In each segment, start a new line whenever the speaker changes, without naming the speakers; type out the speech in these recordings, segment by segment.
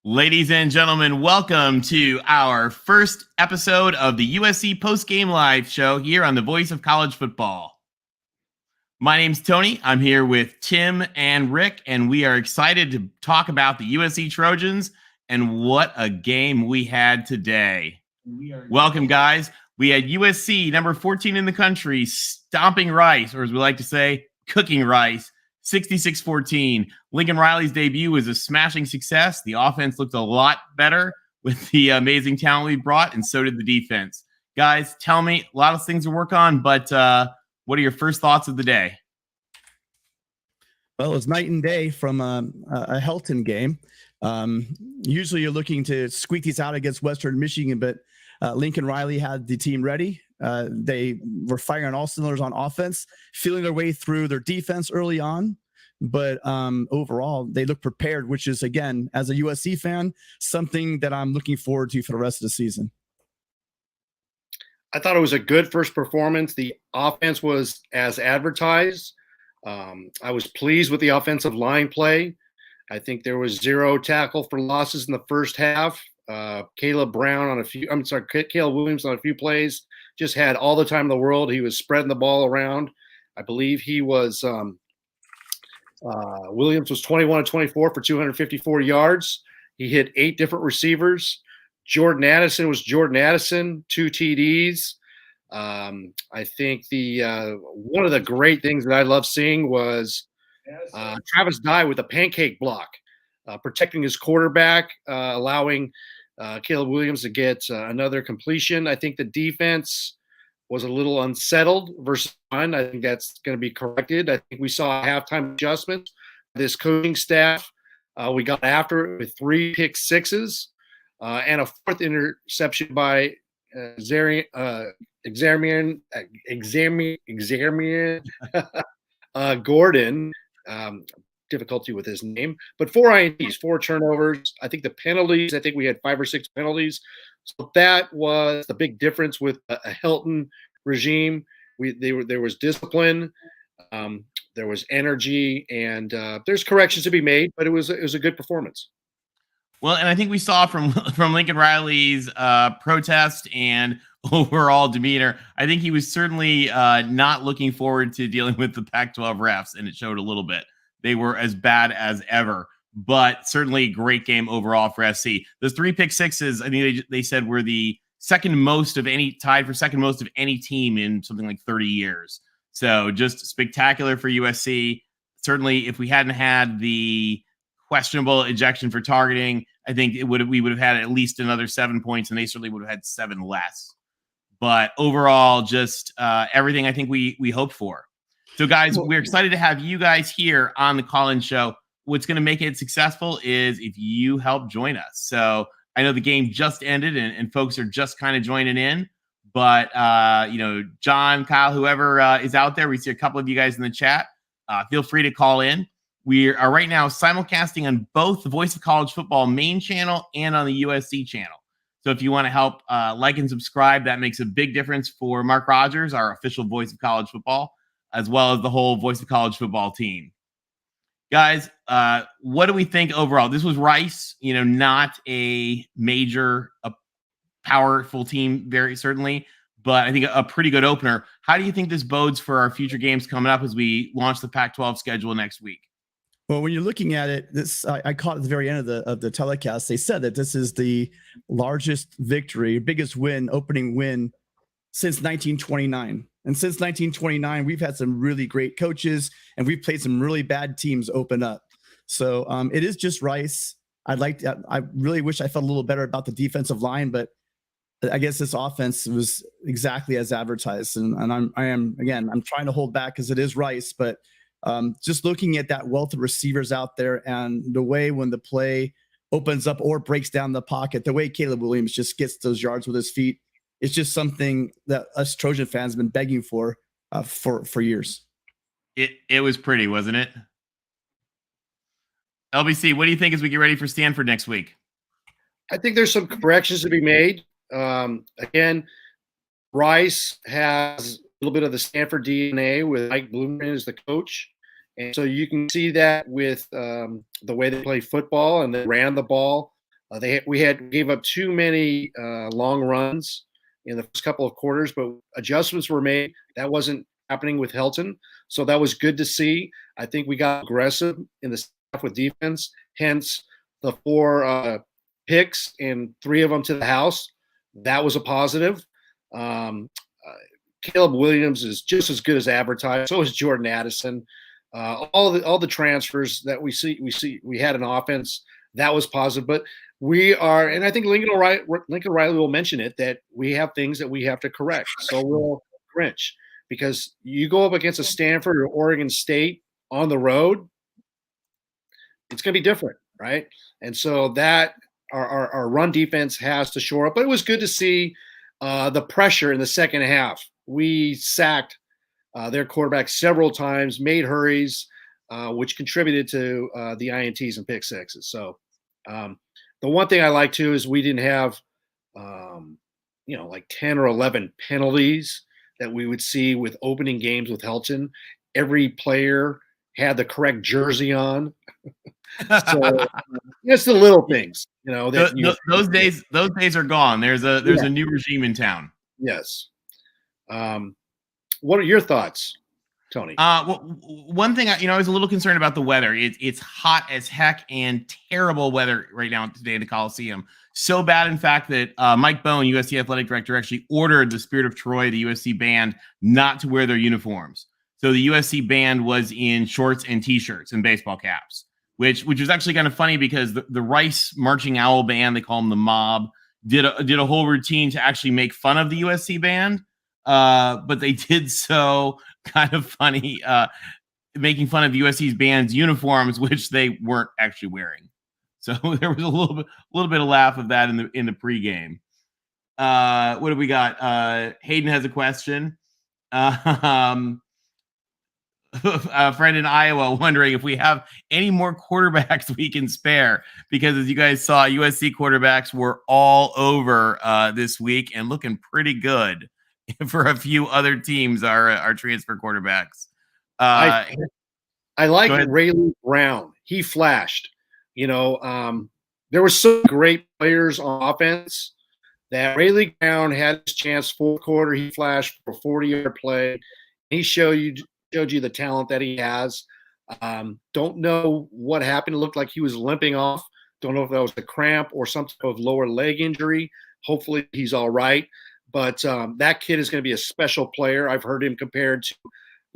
Ladies and gentlemen, welcome to our first episode of the USC Postgame Live show here on the Voice of College Football. My name's Tony. I'm here with Tim and Rick, and we are excited to talk about the USC Trojans and what a game we had today. Welcome, guys. We had USC, number 14 in the country, stomping Rice, or as we like to say, cooking Rice, 66-14. Lincoln Riley's debut was a smashing success. The offense looked a lot better with the amazing talent we brought, and so did the defense. Guys, tell me, a lot of things to work on, but what are your first thoughts of the day?
Well, it was night and day from a Helton game. Usually you're looking to squeak these out against Western Michigan, but Lincoln Riley had the team ready. They were firing all cylinders on offense, feeling their way through their defense early on. But overall, they look prepared, which is, again, as a USC fan, something that I'm looking forward to for the rest of the season.
I thought it was a good first performance. The offense was as advertised. I was pleased with the offensive line play. I think there was 0 tackle for losses in the first half. Caleb Williams on a few plays just had all the time in the world. He was spreading the ball around. I believe he was Williams was 21 of 24 for 254 yards. He hit 8 different receivers. Jordan Addison was Jordan Addison, 2 TDs. I think one of the great things that I love seeing was Travis Dye with a pancake block, protecting his quarterback, allowing Caleb Williams to get another completion. I think the defense was a little unsettled versus one. I think that's going to be corrected. I think we saw a halftime adjustment. This coaching staff, we got after it with 3 pick sixes and a 4th interception by Gordon. Difficulty with his name, but 4 INTs, 4 turnovers. I think the penalties, I think we had 5 or 6 penalties. So that was the big difference with a Helton regime. There was discipline, there was energy, and there's corrections to be made, but it was a good performance.
Well, and I think we saw from Lincoln Riley's protest and overall demeanor, I think he was certainly not looking forward to dealing with the Pac-12 refs, and it showed a little bit. They were as bad as ever, but certainly a great game overall for SC. Those 3 pick sixes, I think they said were the tied for second most of any team in something like 30 years. So just spectacular for USC. Certainly, if we hadn't had the questionable ejection for targeting, I think we would have had at least another 7 points, and they certainly would have had 7 less. But overall, just everything I think we hoped for. So, guys, we're excited to have you guys here on the call-in show. What's going to make it successful is if you help join us. So I know the game just ended and folks are just kind of joining in. But, John, Kyle, whoever is out there, we see a couple of you guys in the chat. Feel free to call in. We are right now simulcasting on both the Voice of College Football main channel and on the USC channel. So if you want to help like and subscribe, that makes a big difference for Mark Rogers, our official Voice of College Football, as well as the whole Voice of College Football team. Guys, what do we think overall? This was Rice, not a major, powerful team, very certainly, but I think a pretty good opener. How do you think this bodes for our future games coming up as we launch the Pac-12 schedule next week?
Well, when you're looking at it, I caught at the very end of the telecast, they said that this is the largest victory, biggest opening win since 1929. And since 1929, we've had some really great coaches, and we've played some really bad teams open up. So it is just Rice. I really wish I felt a little better about the defensive line, but I guess this offense was exactly as advertised. And I'm trying to hold back because it is Rice, but just looking at that wealth of receivers out there and the way when the play opens up or breaks down the pocket, the way Caleb Williams just gets those yards with his feet, it's just something that us Trojan fans have been begging for years.
It was pretty, wasn't it? LBC, what do you think as we get ready for Stanford next week?
I think there's some corrections to be made. Again, Rice has a little bit of the Stanford DNA with Mike Bloomgren as the coach. And so you can see that with the way they play football, and they ran the ball We gave up too many long runs in the first couple of quarters, but adjustments were made. That wasn't happening with Helton, so that was good to see. I think we got aggressive in the stuff with defense. Hence the 4 picks and 3 of them to the house. That was a positive. Caleb Williams is just as good as advertised. So is Jordan Addison. All the transfers that we had an offense that was positive. But we are, and I think Lincoln Riley will mention it, that we have things that we have to correct. So we'll Grinch, because you go up against a Stanford or Oregon State on the road, it's going to be different, right? And so that our run defense has to shore up. But it was good to see the pressure in the second half. We sacked their quarterback several times, made hurries, which contributed to the INTs and pick sixes. So the one thing I like too is we didn't have, like 10 or 11 penalties that we would see with opening games with Helton. Every player had the correct jersey on. So it's the little things,
those days are gone. There's a new regime in town.
Yes. What are your thoughts, Tony?
Well, one thing I was a little concerned about the weather. It's hot as heck and terrible weather right now today in the Coliseum. So bad, in fact, that Mike Bone, USC athletic director, actually ordered the Spirit of Troy, the USC band, not to wear their uniforms. So the USC band was in shorts and t-shirts and baseball caps, which was actually kind of funny because the Rice Marching Owl band, they call them the Mob, did a whole routine to actually make fun of the USC band. But they did so kind of funny, making fun of USC's band's uniforms, which they weren't actually wearing. So there was a little bit of laugh of that in the pregame. What do we got? Hayden has a question. A friend in Iowa wondering if we have any more quarterbacks we can spare, because as you guys saw, USC quarterbacks were all over this week and looking pretty good for a few other teams, our transfer quarterbacks.
I like Rayleigh Brown. He flashed. There were some great players on offense that Rayleigh Brown had his chance. Fourth quarter, he flashed for a 40-yard play. He showed you the talent that he has. Don't know what happened. It looked like he was limping off. Don't know if that was a cramp or some type of lower leg injury. Hopefully he's all right. But that kid is going to be a special player. I've heard him compared to,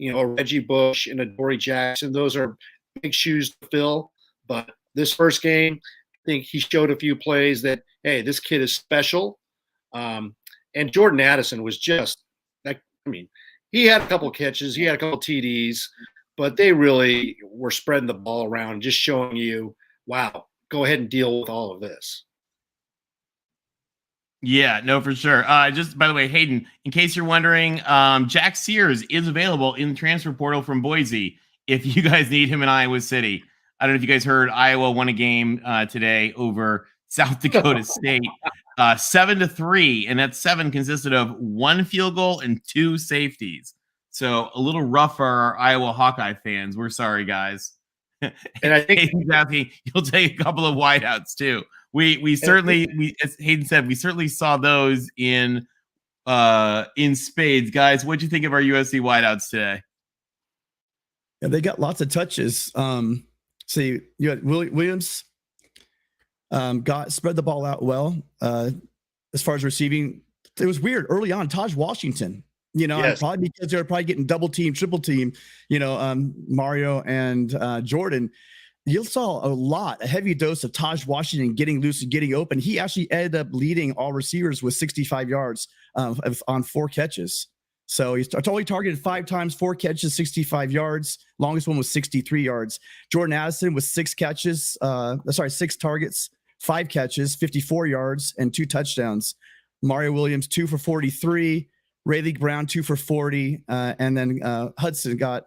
a Reggie Bush and a Dory Jackson. Those are big shoes to fill. But this first game, I think he showed a few plays that, hey, this kid is special. And Jordan Addison was just he had a couple catches, he had a couple TDs, but they really were spreading the ball around, just showing you, wow, go ahead and deal with all of this.
Yeah, no, for sure. Just by the way, Hayden, in case you're wondering, Jack Sears is available in the transfer portal from Boise if you guys need him in Iowa City. I don't know if you guys heard, Iowa won a game today over South Dakota State, 7-3, and that 7 consisted of 1 field goal and 2 safeties. So a little rough for our Iowa Hawkeye fans. We're sorry, guys. And I think Hayden's asking, you'll take a couple of wideouts too. We certainly, as Hayden said, we certainly saw those in spades. Guys, what'd you think of our USC wideouts today?
Yeah, they got lots of touches. See, you had Williams spread the ball out well. As far as receiving, it was weird early on. Taj Washington, yes. Probably because they were probably getting double team, triple team, Mario and Jordan. You saw a heavy dose of Taj Washington getting loose and getting open. He actually ended up leading all receivers with 65 yards on 4 catches. So he totally targeted 5 times, 4 catches, 65 yards. Longest one was 63 yards. Jordan Addison with 6 targets, 5 catches, 54 yards, and 2 touchdowns. Mario Williams, 2 for 43. Rayleigh Brown, 2 for 40. And then Hudson got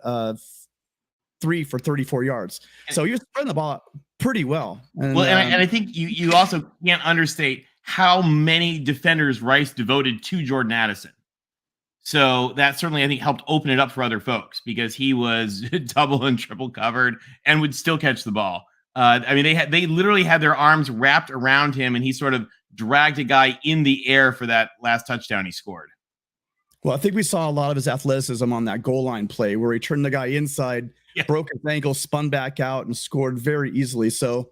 3 for 34 yards. So he was spreading the ball out pretty well. And
I think you also can't understate how many defenders Rice devoted to Jordan Addison. So that certainly, I think, helped open it up for other folks because he was double and triple covered and would still catch the ball. I mean, they literally had their arms wrapped around him, and he sort of dragged a guy in the air for that last touchdown he scored.
Well, I think we saw a lot of his athleticism on that goal line play where he turned the guy inside, broke his ankle, spun back out, and scored very easily. So,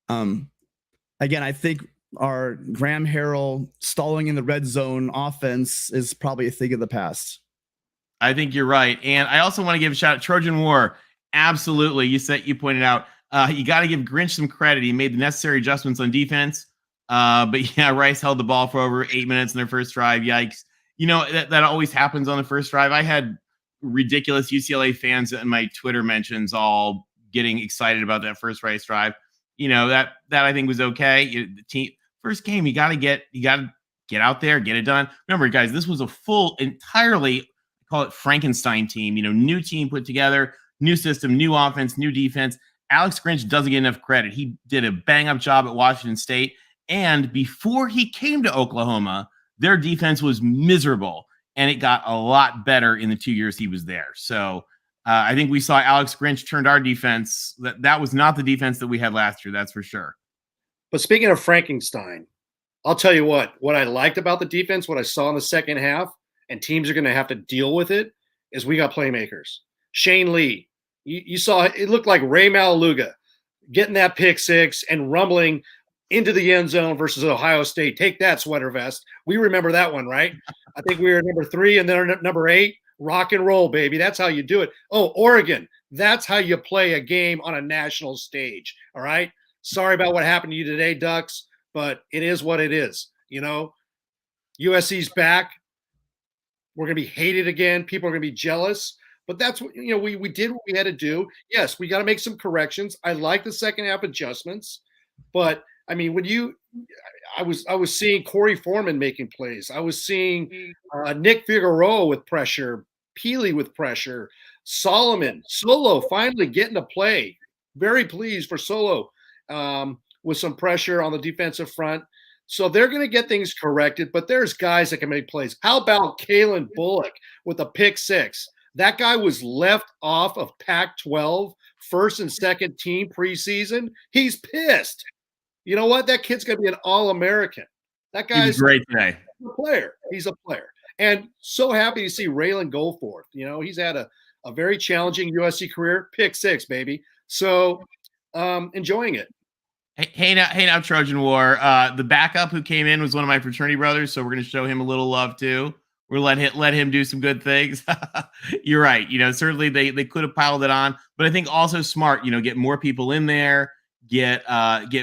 again, I think our Graham Harrell stalling in the red zone offense is probably a thing of the past.
I think you're right. And I also want to give a shout out Trojan War. Absolutely. You pointed out, you got to give Grinch some credit. He made the necessary adjustments on defense. But yeah, Rice held the ball for over 8 minutes in their first drive. Yikes. You know, that always happens on the first drive. I had ridiculous UCLA fans in my Twitter mentions all getting excited about that first Rice drive. You know, that I think was okay. The team first game, you got to get out there, get it done. Remember, guys, this was a full, entirely, call it Frankenstein team. You know, new team put together, new system, new offense, new defense. Alex Grinch doesn't get enough credit. He did a bang-up job at Washington State. And before he came to Oklahoma, their defense was miserable, and it got a lot better in the 2 years he was there. So I think we saw Alex Grinch turned our defense. That was not the defense that we had last year, that's for sure.
But speaking of Frankenstein, I'll tell you what I liked about the defense, what I saw in the second half, and teams are going to have to deal with it, is we got playmakers. Shane Lee, you saw it looked like Ray Malaluga getting that pick six and rumbling into the end zone versus Ohio State. Take that, sweater vest. We remember that one, right? I think we were number 3 and then number 8. Rock and roll, baby. That's how you do it. Oh, Oregon. That's how you play a game on a national stage. All right. Sorry about what happened to you today, Ducks, but it is what it is. You know, USC's back. We're going to be hated again. People are going to be jealous. But that's what, you know, we did what we had to do. Yes, we got to make some corrections. I like the second half adjustments, but I mean, I was seeing Corey Foreman making plays. I was seeing Nick Figueroa with pressure, Peely with pressure, Solo finally getting to play. Very pleased for Solo with some pressure on the defensive front. So they're going to get things corrected, but there's guys that can make plays. How about Kalen Bullock with a pick six? That guy was left off of Pac-12 first and second team preseason. He's pissed. You know what? That kid's going to be an All-American. That guy's
great today.
A player. He's a player. And so happy to see Raylan Goforth. You know, he's had a very challenging USC career. Pick six, baby. So enjoying it.
Hey now, Trojan War. The backup who came in was one of my fraternity brothers, so we're going to show him a little love too. We're let him do some good things. You're right. You know, certainly they could have piled it on, but I think also smart. You know, get more people in there. Get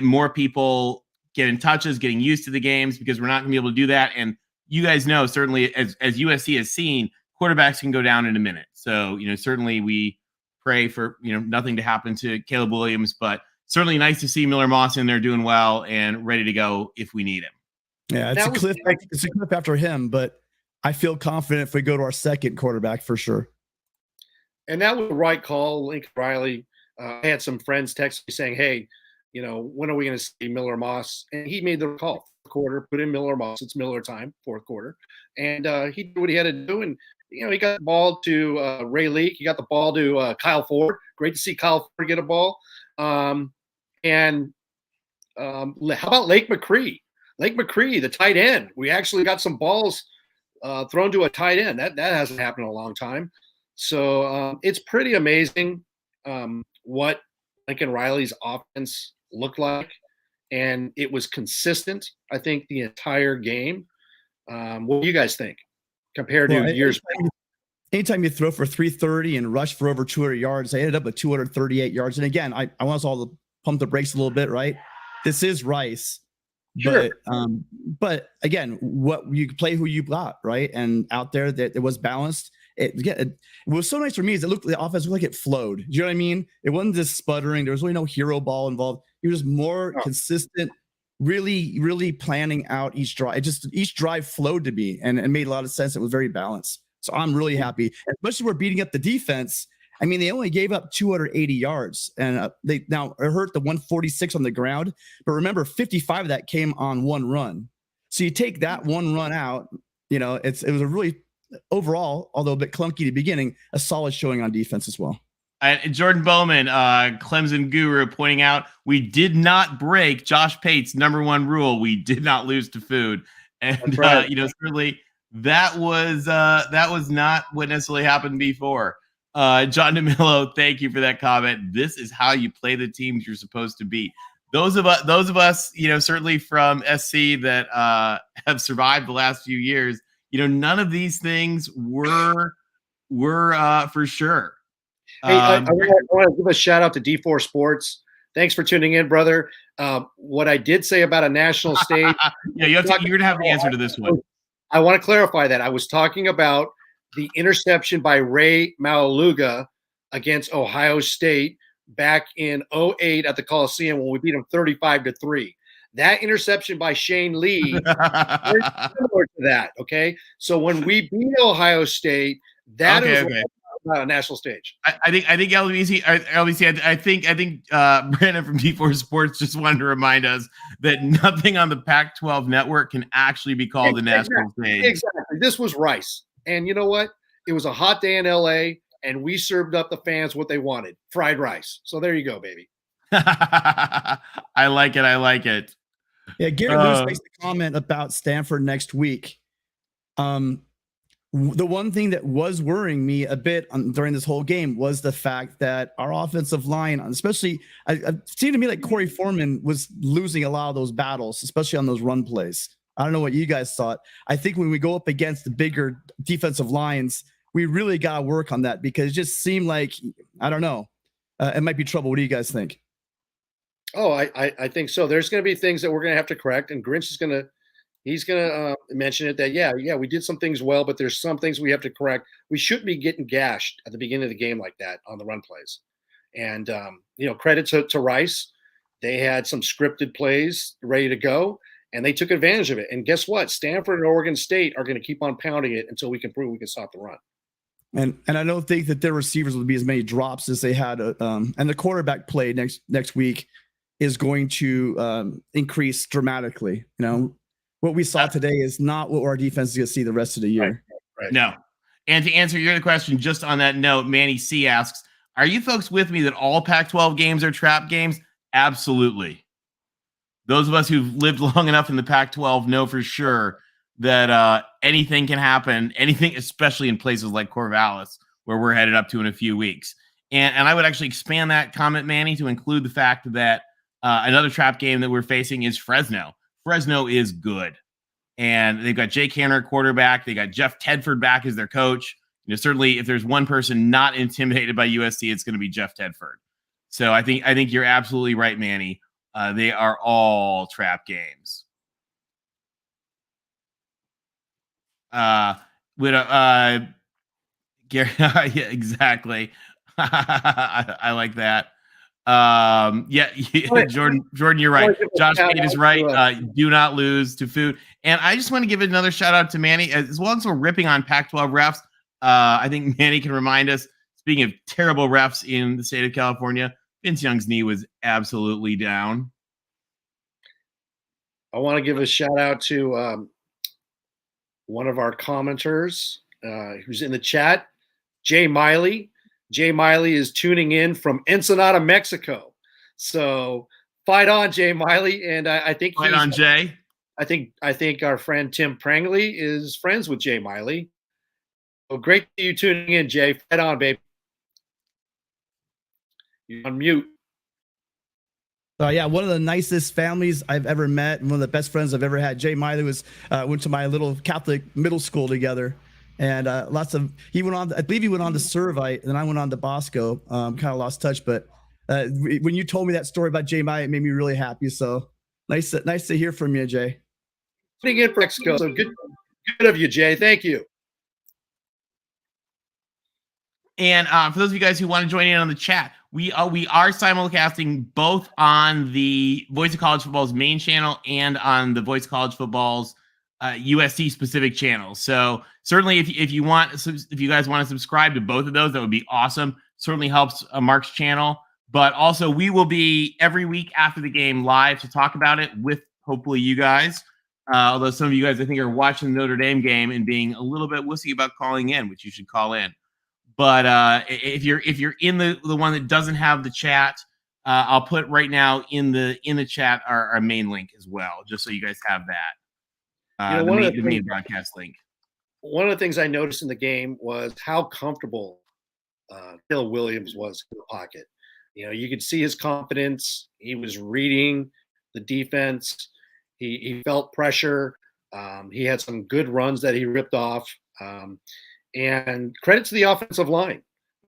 more people getting touches, getting used to the games, because we're not going to be able to do that. And you guys know, certainly as USC has seen, quarterbacks can go down in a minute. So, you know, certainly we pray for, you know, nothing to happen to Caleb Williams, but certainly nice to see Miller Moss in there doing well and ready to go if we need him.
Yeah, it's a cliff after him, but I feel confident if we go to our second quarterback for sure.
And that was the right call, Lincoln Riley. I had some friends text me saying, hey, you know, when are we going to see Miller Moss? And he made the call. Fourth quarter, put in Miller Moss. It's Miller time, fourth quarter. And he did what he had to do. And, you know, he got the ball to Ray Leak. He got the ball to Kyle Ford. Great to see Kyle Ford get a ball. How about Lake McCree? Lake McCree, the tight end. We actually got some balls thrown to a tight end. That hasn't happened in a long time. So it's pretty amazing what Lincoln Riley's offense looked like, and it was consistent, I think, the entire game. What do you guys think compared to years back?
Anytime you throw for 330 and rush for over 200 yards, they ended up with 238 yards. And again, I want us all to pump the brakes a little bit, right? This is Rice.
Sure.
But again, what you play who you got, right? And out there that it was balanced. It was so nice for me is the offense looked like it flowed. Do you know what I mean? It wasn't just sputtering. There was really no hero ball involved. It was more consistent, really, really planning out each drive. Each drive flowed to me and it made a lot of sense. It was very balanced. So I'm really happy. And especially we're beating up the defense. I mean, they only gave up 280 yards and they now hurt the 146 on the ground. But remember, 55 of that came on one run. So you take that one run out, you know, it was a really overall, although a bit clunky at the beginning, a solid showing on defense as well.
Jordan Bowman, Clemson guru, pointing out we did not break Josh Pate's #1 rule. We did not lose to food, and
right.
Certainly that was not what necessarily happened before. John DeMillo, thank you for that comment. This is how you play the teams you're supposed to beat. Those of us, certainly from SC that have survived the last few years, none of these things were for sure.
Hey, I want to give a shout out to D4 Sports. Thanks for tuning in, brother. What I did say about a national stage.
Yeah, you're going to have the answer to this one.
I want to clarify that. I was talking about the interception by Ray Malaluga against Ohio State back in 2008 at the Coliseum when we beat them 35-3. That interception by Shane Lee very similar to that. Okay, so when we beat Ohio State, that is not a national stage.
I think LBC. I think Brandon from D4 Sports just wanted to remind us that nothing on the Pac-12 network can actually be called the national stage.
Exactly. This was Rice, and you know what? It was a hot day in LA, and we served up the fans what they wanted: fried rice. So there you go, baby.
I like it.
Yeah, Gary Lewis makes a comment about Stanford next week. The one thing that was worrying me a bit during this whole game was the fact that our offensive line, especially, it seemed to me like Corey Foreman was losing a lot of those battles, especially on those run plays. I don't know what you guys thought. I think when we go up against the bigger defensive lines, we really got to work on that because it just seemed like, I don't know, it might be trouble. What do you guys think?
Oh, I think so. There's going to be things that we're going to have to correct, and Grinch is going to mention it that, yeah, we did some things well, but there's some things we have to correct. We shouldn't be getting gashed at the beginning of the game like that on the run plays. And, credit to Rice. They had some scripted plays ready to go, and they took advantage of it. And guess what? Stanford and Oregon State are going to keep on pounding it until we can prove we can stop the run.
And I don't think that their receivers will be as many drops as they had. And the quarterback play next week is going to increase dramatically. What we saw today is not what our defense is going to see the rest of the year.
Right.
No. And to answer your question, just on that note, Manny C asks, are you folks with me that all Pac-12 games are trap games? Absolutely. Those of us who've lived long enough in the Pac-12 know for sure that anything can happen, anything, especially in places like Corvallis, where we're headed up to in a few weeks. And I would actually expand that comment, Manny, to include the fact that another trap game that we're facing is Fresno. Fresno is good. And they've got Jake Hanner at quarterback. They got Jeff Tedford back as their coach. Certainly if there's one person not intimidated by USC, it's going to be Jeff Tedford. So I think you're absolutely right, Manny. They are all trap games. Gary, yeah, exactly. I like that. Jordan, you're right. Josh Pate is right. Do not lose to food. And I just want to give another shout out to Manny, as well as we're ripping on Pac-12 refs. I think Manny can remind us, speaking of terrible refs in the state of California, Vince Young's knee was absolutely down.
I want to give a shout out to one of our commenters who's in the chat, Jay Miley. Jay Miley is tuning in from Ensenada, Mexico. So fight on, Jay Miley. And I think
fight on, Jay.
I think our friend Tim Prangley is friends with Jay Miley. So great to you tuning in, Jay. Fight on, baby. You're on mute.
Yeah, one of the nicest families I've ever met, and one of the best friends I've ever had. Jay Miley went to my little Catholic middle school together. And he went on, I believe he went on to Servite, and I went on to Bosco. Kind of lost touch, but when you told me that story about Jay Miley, it made me really happy. So nice to hear from you, Jay.
Putting in for Mexico. So good of you, Jay. Thank you.
And for those of you guys who want to join in on the chat, we are simulcasting both on the Voice of College Football's main channel and on the Voice of College Football's USC specific channel. So certainly if you guys want to subscribe to both of those, that would be awesome. Certainly helps Mark's channel, but also we will be every week after the game live to talk about it with hopefully you guys. Although some of you guys I think are watching the Notre Dame game and being a little bit wussy about calling in, which you should call in. But if you're in the one that doesn't have the chat, I'll put right now in the chat our main link as well, just so you guys have that. The main broadcast link.
One of the things I noticed in the game was how comfortable Caleb Williams was in the pocket. You could see his confidence. He was reading the defense. He felt pressure. He had some good runs that he ripped off. And credit to the offensive line.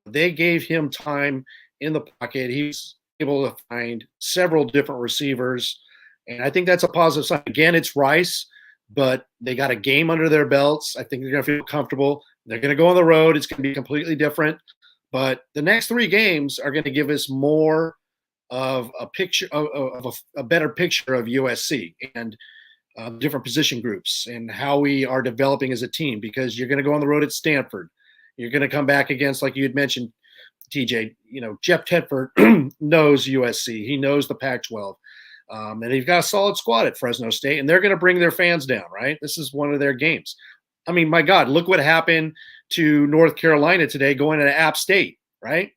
They gave him time in the pocket. He was able to find several different receivers. And I think that's a positive sign. Again, it's Rice, but they got a game under their belts. I think they're going to feel comfortable. They're going to go on the road. It's going to be completely different. But the next 3 games are going to give us more of a picture of a better picture of USC and different position groups and how we are developing as a team, because you're going to go on the road at Stanford. You're going to come back against, like you had mentioned, TJ, Jeff Tedford knows USC. He knows the Pac-12. And he's got a solid squad at Fresno State, and they're going to bring their fans down, right? This is one of their games. I mean, my God, look what happened to North Carolina today going to App State, right?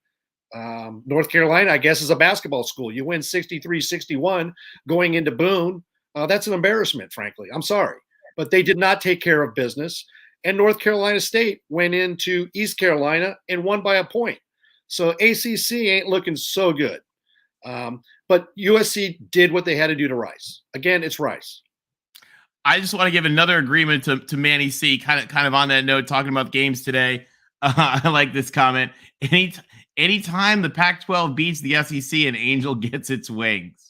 North Carolina, I guess, is a basketball school. You win 63-61 going into Boone. That's an embarrassment, frankly. I'm sorry. But they did not take care of business. And North Carolina State went into East Carolina and won by a point. So ACC ain't looking so good. But USC did what they had to do to Rice. Again, it's Rice.
I just want to give another agreement to Manny C. Kind of on that note, talking about games today. I like this comment. Anytime the Pac-12 beats the SEC, an angel gets its wings.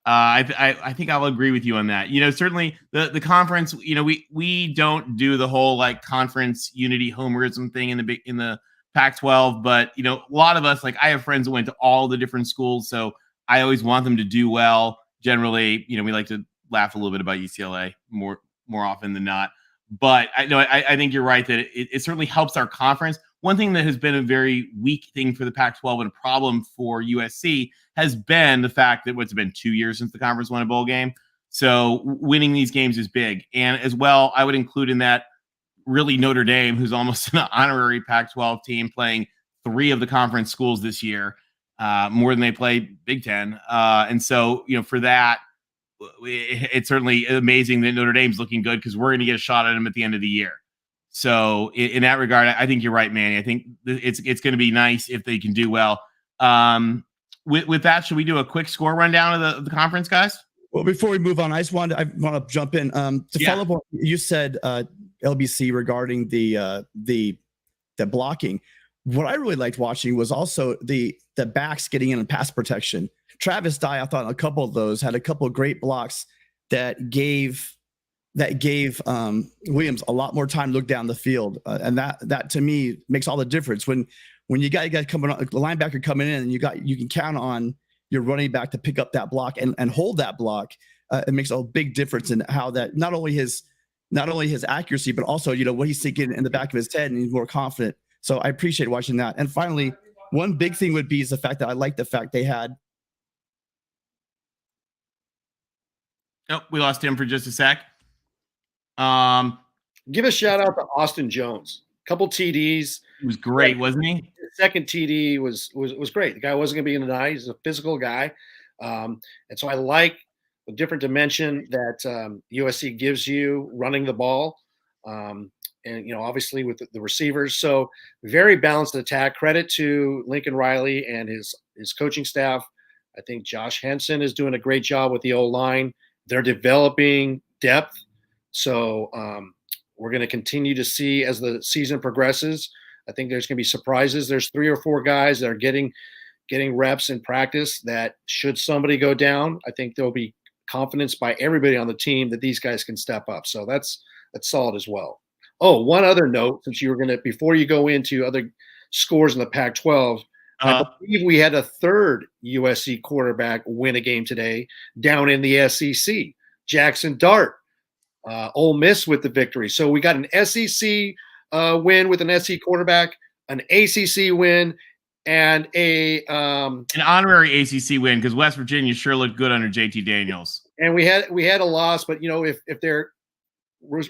I think I'll agree with you on that. Certainly the conference. We don't do the whole like conference unity homerism thing in the Pac-12, but a lot of us, like I have friends that went to all the different schools, so I always want them to do well. Generally, we like to laugh a little bit about UCLA more often than not. But I think you're right that it certainly helps our conference. One thing that has been a very weak thing for the Pac-12 and a problem for USC has been the fact that it's been 2 years since the conference won a bowl game. So winning these games is big. And as well, I would include in that really Notre Dame, who's almost an honorary Pac-12 team, playing 3 of the conference schools this year, more than they played Big Ten. And so, for that, it's certainly amazing that Notre Dame's looking good, because we're going to get a shot at them at the end of the year. So in that regard, I think you're right, Manny. I think it's going to be nice if they can do well. With that, should we do a quick score rundown of the conference, guys?
Well, before we move on, I want to jump in to follow up on you said, LBC, regarding the blocking. What I really liked watching was also the backs getting in and pass protection. Travis Dye, I thought a couple of those had a couple of great blocks that gave Williams a lot more time to look down the field, and that to me makes all the difference when you got coming on, the linebacker coming in, and you can count on your running back to pick up that block and hold that block. It makes a big difference in how that not only his accuracy, but also what he's thinking in the back of his head, and he's more confident. So I appreciate watching that. And finally, one big thing would be is the fact that I like the fact they had.
Oh, we lost him for just a sec.
Give a shout out to Austin Jones. Couple TDs.
He was great, wasn't he?
His second TD was great. The guy wasn't going to be in the night. He's a physical guy. And so I like the different dimension that USC gives you running the ball. And obviously with the receivers. So very balanced attack. Credit to Lincoln Riley and his coaching staff. I think Josh Henson is doing a great job with the O-line. They're developing depth. So we're going to continue to see as the season progresses. I think there's going to be surprises. There's 3 or 4 guys that are getting reps in practice that should somebody go down, I think there'll be confidence by everybody on the team that these guys can step up. So that's solid as well. Oh, one other note, since you were going to, before you go into other scores in the Pac-12, I believe we had a third USC quarterback win a game today down in the SEC. Jackson Dart, Ole Miss with the victory. So we got an SEC win with an SC quarterback, an ACC win, and an
honorary ACC win, because West Virginia sure looked good under JT Daniels.
And we had a loss, but if they're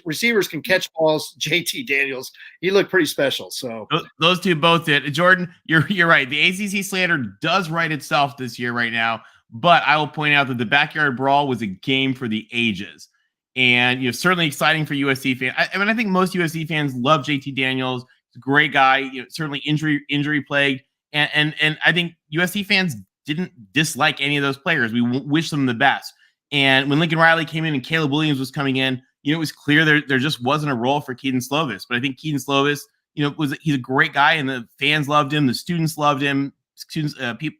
receivers can catch balls, JT Daniels, he looked pretty special. So
those two both did. Jordan, you're right. The ACC slander does write itself this year right now, but I will point out that the backyard brawl was a game for the ages, and certainly exciting for USC fans. I think most USC fans love JT Daniels. He's a great guy. Certainly injury plagued, and I think USC fans didn't dislike any of those players. We wish them the best. And when Lincoln Riley came in and Caleb Williams was coming in, it was clear there just wasn't a role for Keaton Slovis. But I think Keaton Slovis, he's a great guy, and the fans loved him, the students loved him, people,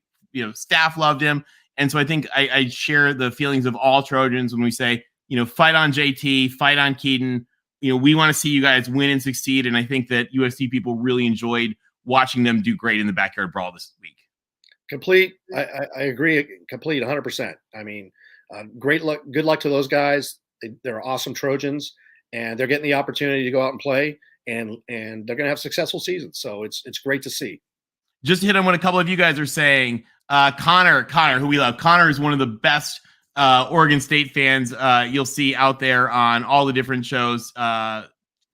staff loved him. And so I think I share the feelings of all Trojans when we say, fight on JT, fight on Keaton. We want to see you guys win and succeed. And I think that USC people really enjoyed watching them do great in the backyard brawl this week.
Complete. I agree. Complete 100%. I mean, great luck. Good luck to those guys. They're awesome Trojans, and they're getting the opportunity to go out and play, and they're going to have successful seasons. So it's great to see.
Just to hit on what a couple of you guys are saying. Connor, who we love. Connor is one of the best Oregon State fans you'll see out there on all the different shows.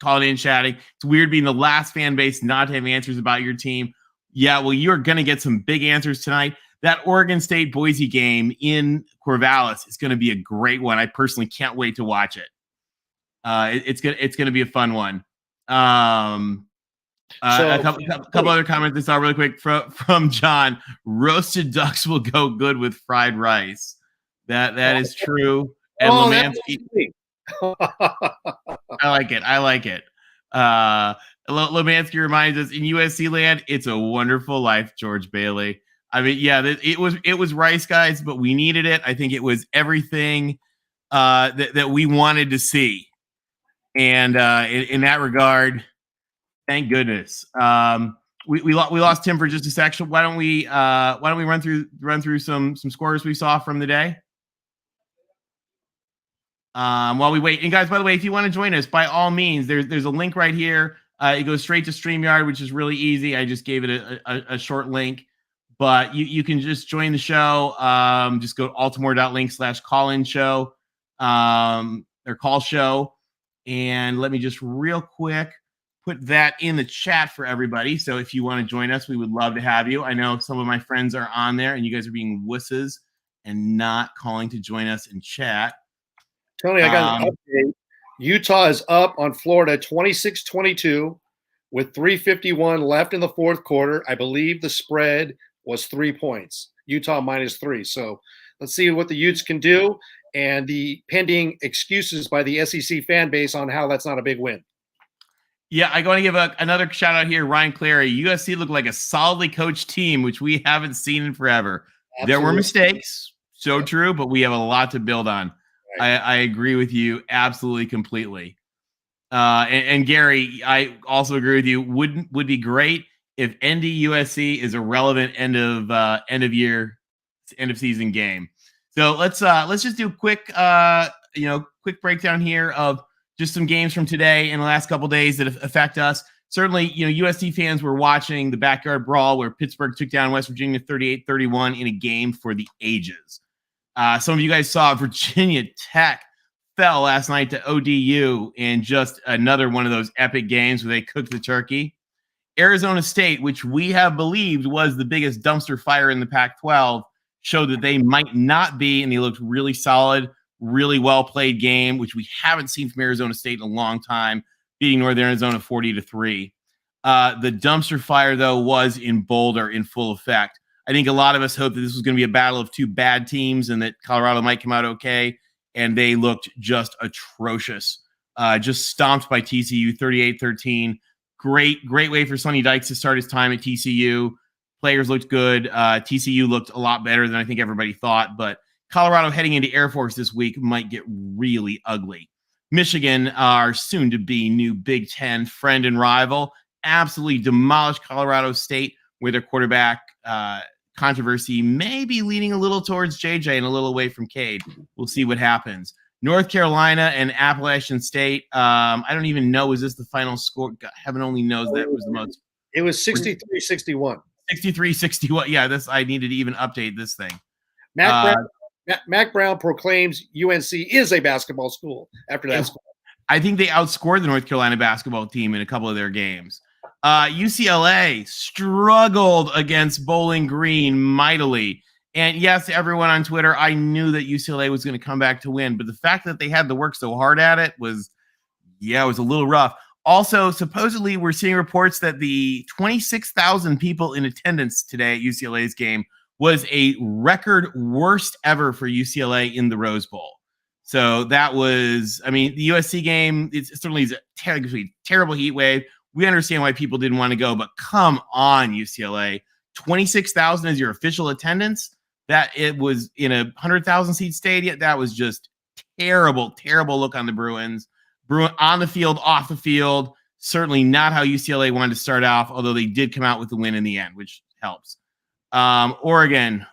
Calling in, chatting. It's weird being the last fan base not to have answers about your team. Yeah, well, you're going to get some big answers tonight. That Oregon State Boise game in Corvallis is going to be a great one. I personally can't wait to watch it. It's going to be a fun one. A couple other comments I saw really quick from John. Roasted ducks will go good with fried rice. That is true. And Lemansky, I like it. Lemansky reminds us, in USC land, it's a wonderful life, George Bailey. I mean, yeah, it was rice, guys, but we needed it. I think it was everything that we wanted to see, and in that regard, thank goodness. We lost Tim for just a section. Why don't we run through some scores we saw from the day? While we wait, and guys, by the way, if you want to join us, by all means, there's a link right here. It goes straight to StreamYard, which is really easy. I just gave it a short link. But you can just join the show. Just go to altimore.link/call-in show or call show. And let me just real quick put that in the chat for everybody. So if you want to join us, we would love to have you. I know some of my friends are on there and you guys are being wusses and not calling to join us in chat.
Tony, I got an update. Utah is up on Florida 26-22 with 3:51 left in the fourth quarter. I believe the spread was 3 points. Utah -3. So let's see what the Utes can do, and the pending excuses by the SEC fan base on how that's not a big win.
Yeah, I want to give another shout out here. Ryan Clary, USC looked like a solidly coached team, which we haven't seen in forever. Absolutely. There were mistakes, so true, but we have a lot to build on. Right. I agree with you absolutely completely. And Gary, I also agree with you. Would be great if ND USC is a relevant end of season game. So let's just do a quick breakdown here of just some games from today and the last couple days that affect us. Certainly, USC fans were watching the backyard brawl where Pittsburgh took down West Virginia 38-31 in a game for the ages. Some of you guys saw Virginia Tech fell last night to ODU in just another one of those epic games where they cooked the turkey. Arizona State, which we have believed was the biggest dumpster fire in the Pac-12, showed that they might not be, and they looked really solid, really well-played game, which we haven't seen from Arizona State in a long time, beating Northern Arizona 40-3. The dumpster fire, though, was in Boulder in full effect. I think a lot of us hoped that this was going to be a battle of two bad teams and that Colorado might come out okay, and they looked just atrocious. Just stomped by TCU 38-13. Great way for Sonny Dykes to start his time at TCU. Players looked good. TCU looked a lot better than I think everybody thought, but Colorado heading into Air Force this week might get really ugly. Michigan, our soon-to-be new Big Ten friend and rival, absolutely demolished Colorado State with their quarterback controversy, maybe leaning a little towards JJ and a little away from Cade. We'll see what happens. North Carolina and Appalachian State. I don't even know. Is this the final score? God, heaven only knows that was the most.
It was 63-61.
63-61. Yeah, I needed to even update this thing.
Mac Brown proclaims UNC is a basketball school after that score.
I think they outscored the North Carolina basketball team in a couple of their games. UCLA struggled against Bowling Green mightily. And yes, everyone on Twitter, I knew that UCLA was going to come back to win. But the fact that they had to work so hard at it was a little rough. Also, supposedly, we're seeing reports that the 26,000 people in attendance today at UCLA's game was a record worst ever for UCLA in the Rose Bowl. So that was, I mean, the USC game, it certainly is a terrible heat wave. We understand why people didn't want to go, but come on, UCLA. 26,000 is your official attendance. That it was in a 100,000 seat stadium. That was just terrible, terrible look on the Bruins. On the field, off the field, certainly not how UCLA wanted to start off, although they did come out with the win in the end, which helps. Oregon,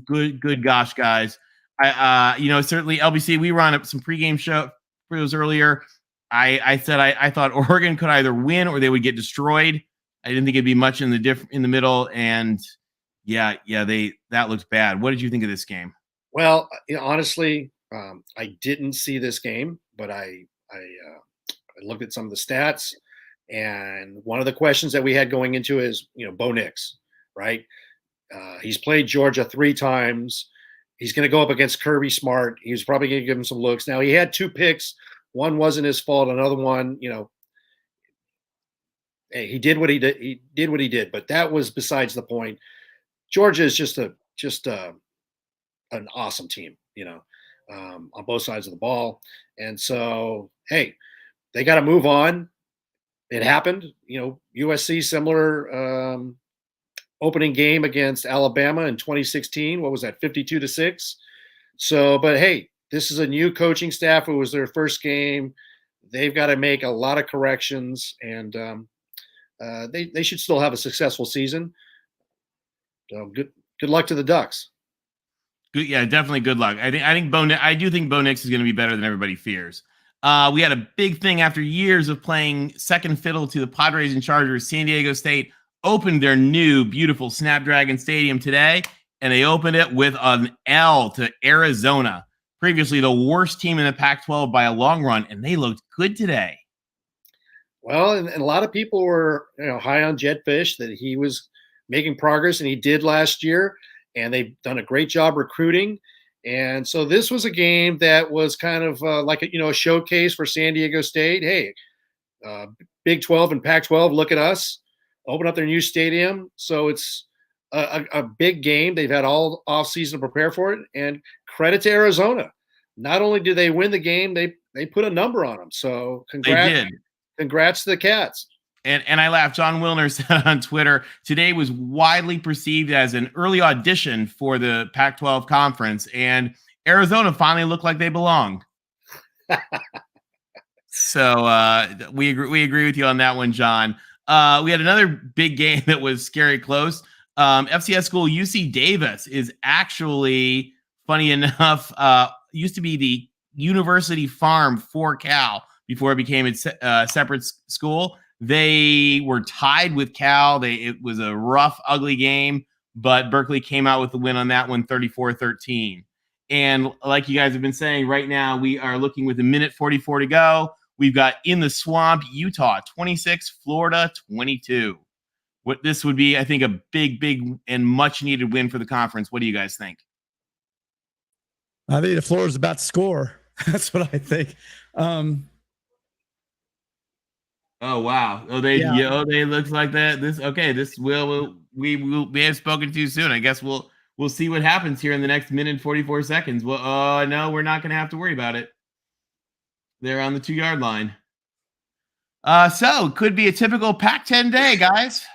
good gosh, guys. Certainly LBC, we were on some pregame shows earlier. I said I thought Oregon could either win or they would get destroyed. I didn't think it'd be much in the middle, and that looked bad. What did you think of this game?
Well, honestly, I didn't see this game, but I looked at some of the stats, and one of the questions that we had going into is, Bo Nix, right? He's played Georgia 3 times. He's going to go up against Kirby Smart. He was probably going to give him some looks. Now, he had 2 picks. One wasn't his fault. Another one, hey, he did what he did. He did what he did, but that was besides the point. Georgia is just an awesome team, on both sides of the ball. And so, hey, they got to move on. It happened. USC, similar opening game against Alabama in 2016. What was that, 52-6? So, but hey, this is a new coaching staff. It was their first game. They've got to make a lot of corrections, and they should still have a successful season. So good luck to the Ducks.
Good, yeah, definitely good luck. I do think Bo Nix is going to be better than everybody fears. We had a big thing after years of playing second fiddle to the Padres and Chargers. San Diego State opened their new beautiful Snapdragon Stadium today, and they opened it with an L to Arizona, previously the worst team in the Pac-12 by a long run, and they looked good today.
Well, and a lot of people were high on Jedd Fisch, that he was making progress, and he did last year, and they've done a great job recruiting. And so this was a game that was kind of like a showcase for San Diego State. Hey, Big 12 and Pac-12, look at us, open up their new stadium. So it's a big game. They've had all offseason to prepare for it, and credit to Arizona. Not only did they win the game, they put a number on them. So congrats to the Cats.
And I laughed. John Wilner said on Twitter, today was widely perceived as an early audition for the Pac-12 conference, and Arizona finally looked like they belonged. So we agree with you on that one, John. We had another big game that was scary close. FCS school UC Davis is actually, funny enough, used to be the University Farm for Cal before it became its separate school. They were tied with Cal. It was a rough, ugly game, but Berkeley came out with the win on that one, 34-13. And like you guys have been saying, right now we are looking with 1:44 to go. We've got in the swamp, Utah 26, Florida 22. What this would be, I think, a big and much needed win for the conference. What do you guys think?
I think the Florida's about to score. That's what I think.
Oh wow! They look like that. We have spoken too soon. I guess we'll see what happens here in the next 1:44 seconds. Well, no, we're not going to have to worry about it. They're on the 2-yard line. So could be a typical Pac-10 day, guys,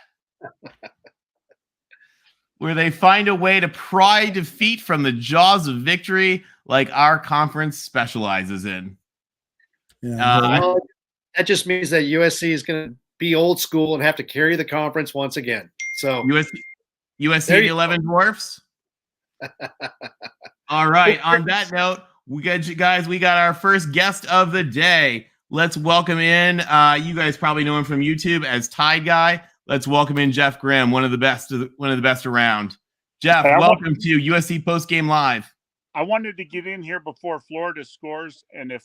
where they find a way to pry defeat from the jaws of victory, like our conference specializes in.
Yeah.
That just means that USC is going to be old school and have to carry the conference once again. So
USC the 11 Dwarfs. All right. On that note, we got our first guest of the day. Let's welcome in. You guys probably know him from YouTube as Tide Guy. Let's welcome in Jeff Grimm, one of the best around. Jeff, welcome to USC Postgame Live.
I wanted to get in here before Florida scores, and if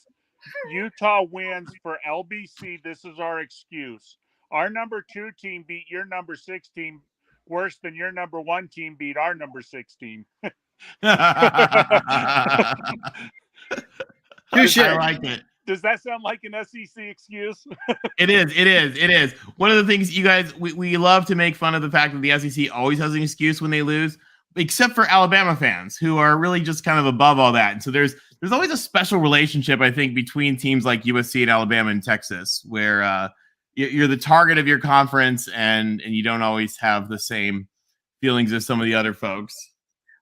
Utah wins for LBC. This is our excuse. Our number 2 team beat your number 6 team worse than your number 1 team beat our number 6 team.
Touche.
I like it.
Does that sound like an SEC excuse?
It is. One of the things you guys, we love to make fun of the fact that the SEC always has an excuse when they lose, except for Alabama fans who are really just kind of above all that. And so there's always a special relationship, I think, between teams like USC and Alabama and Texas, where you're the target of your conference and you don't always have the same feelings as some of the other folks.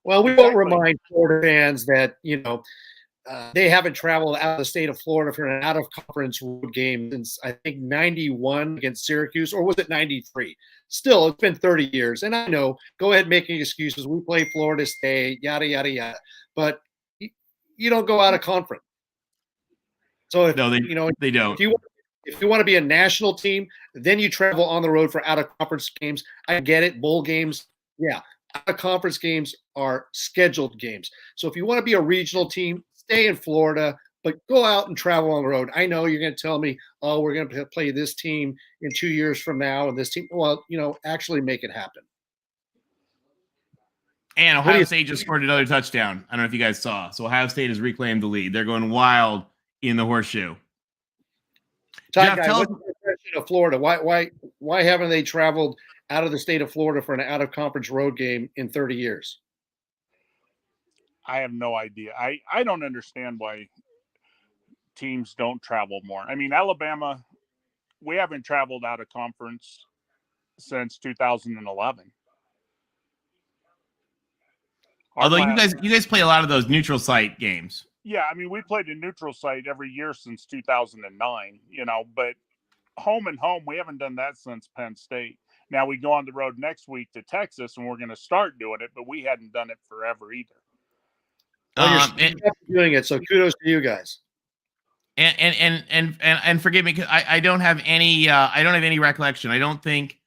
Well, we won't remind Florida fans that, they haven't traveled out of the state of Florida for an out-of-conference road game since, I think, 91 against Syracuse, or was it 93? Still, it's been 30 years. And I know, go ahead making excuses. We play Florida State, yada, yada, yada. But you don't go out of conference. So, if,
No, they don't.
If you want to be a national team, then you travel on the road for out-of-conference games. I get it. Bowl games, yeah. Out-of-conference games are scheduled games. So if you want to be a regional team, stay in Florida, but go out and travel on the road. I know you're going to tell me, oh, we're going to play this team in 2 years from now and this team. Well, actually make it happen.
And Ohio State just scored another touchdown. I don't know if you guys saw. So Ohio State has reclaimed the lead. They're going wild in the horseshoe.
Jeff, what's the impression of Florida? Why haven't they traveled out of the state of Florida for an out-of-conference road game in 30 years?
I have no idea. I don't understand why teams don't travel more. I mean, Alabama, we haven't traveled out of conference since 2011.
Although you guys play a lot of those neutral site games.
Yeah, I mean, we played a neutral site every year since 2009, but home and home, we haven't done that since Penn State. Now we go on the road next week to Texas, and we're going to start doing it, but we hadn't done it forever either.
Well, you're doing it, so kudos to you guys.
And forgive me, because I don't have any recollection. I don't think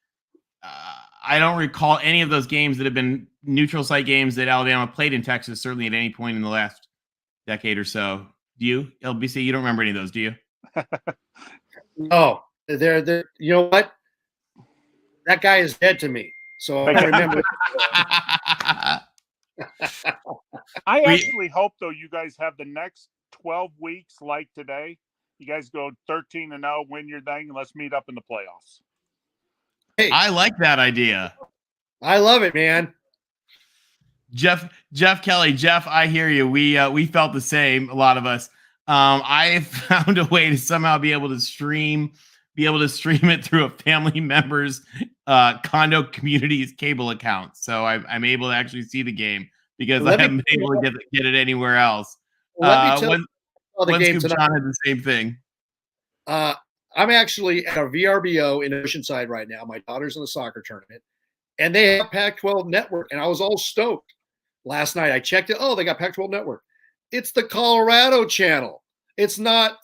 I don't recall any of those games that have been neutral site games that Alabama played in Texas, certainly at any point in the last decade or so. Do you, LBC? You don't remember any of those, do you?
No, they're you know what? That guy is dead to me. So I remember.
I actually hope, though, you guys have the next 12 weeks like today. You guys go 13-0, win your thing, and let's meet up in the playoffs.
Hey, I like that idea.
I love it, man.
Jeff Kelly, Jeff, I hear you. We felt the same, a lot of us. I found a way to somehow be able to stream it through a family member's condo community's cable account. So I'm able to actually see the game because I haven't been able to get it anywhere else.
Let me tell you
the game John had the same thing.
I'm actually at a VRBO in Oceanside right now. My daughter's in a soccer tournament, and they have Pac-12 Network, and I was all stoked. Last night I checked it. Oh, they got Pac-12 Network. It's the Colorado channel. It's not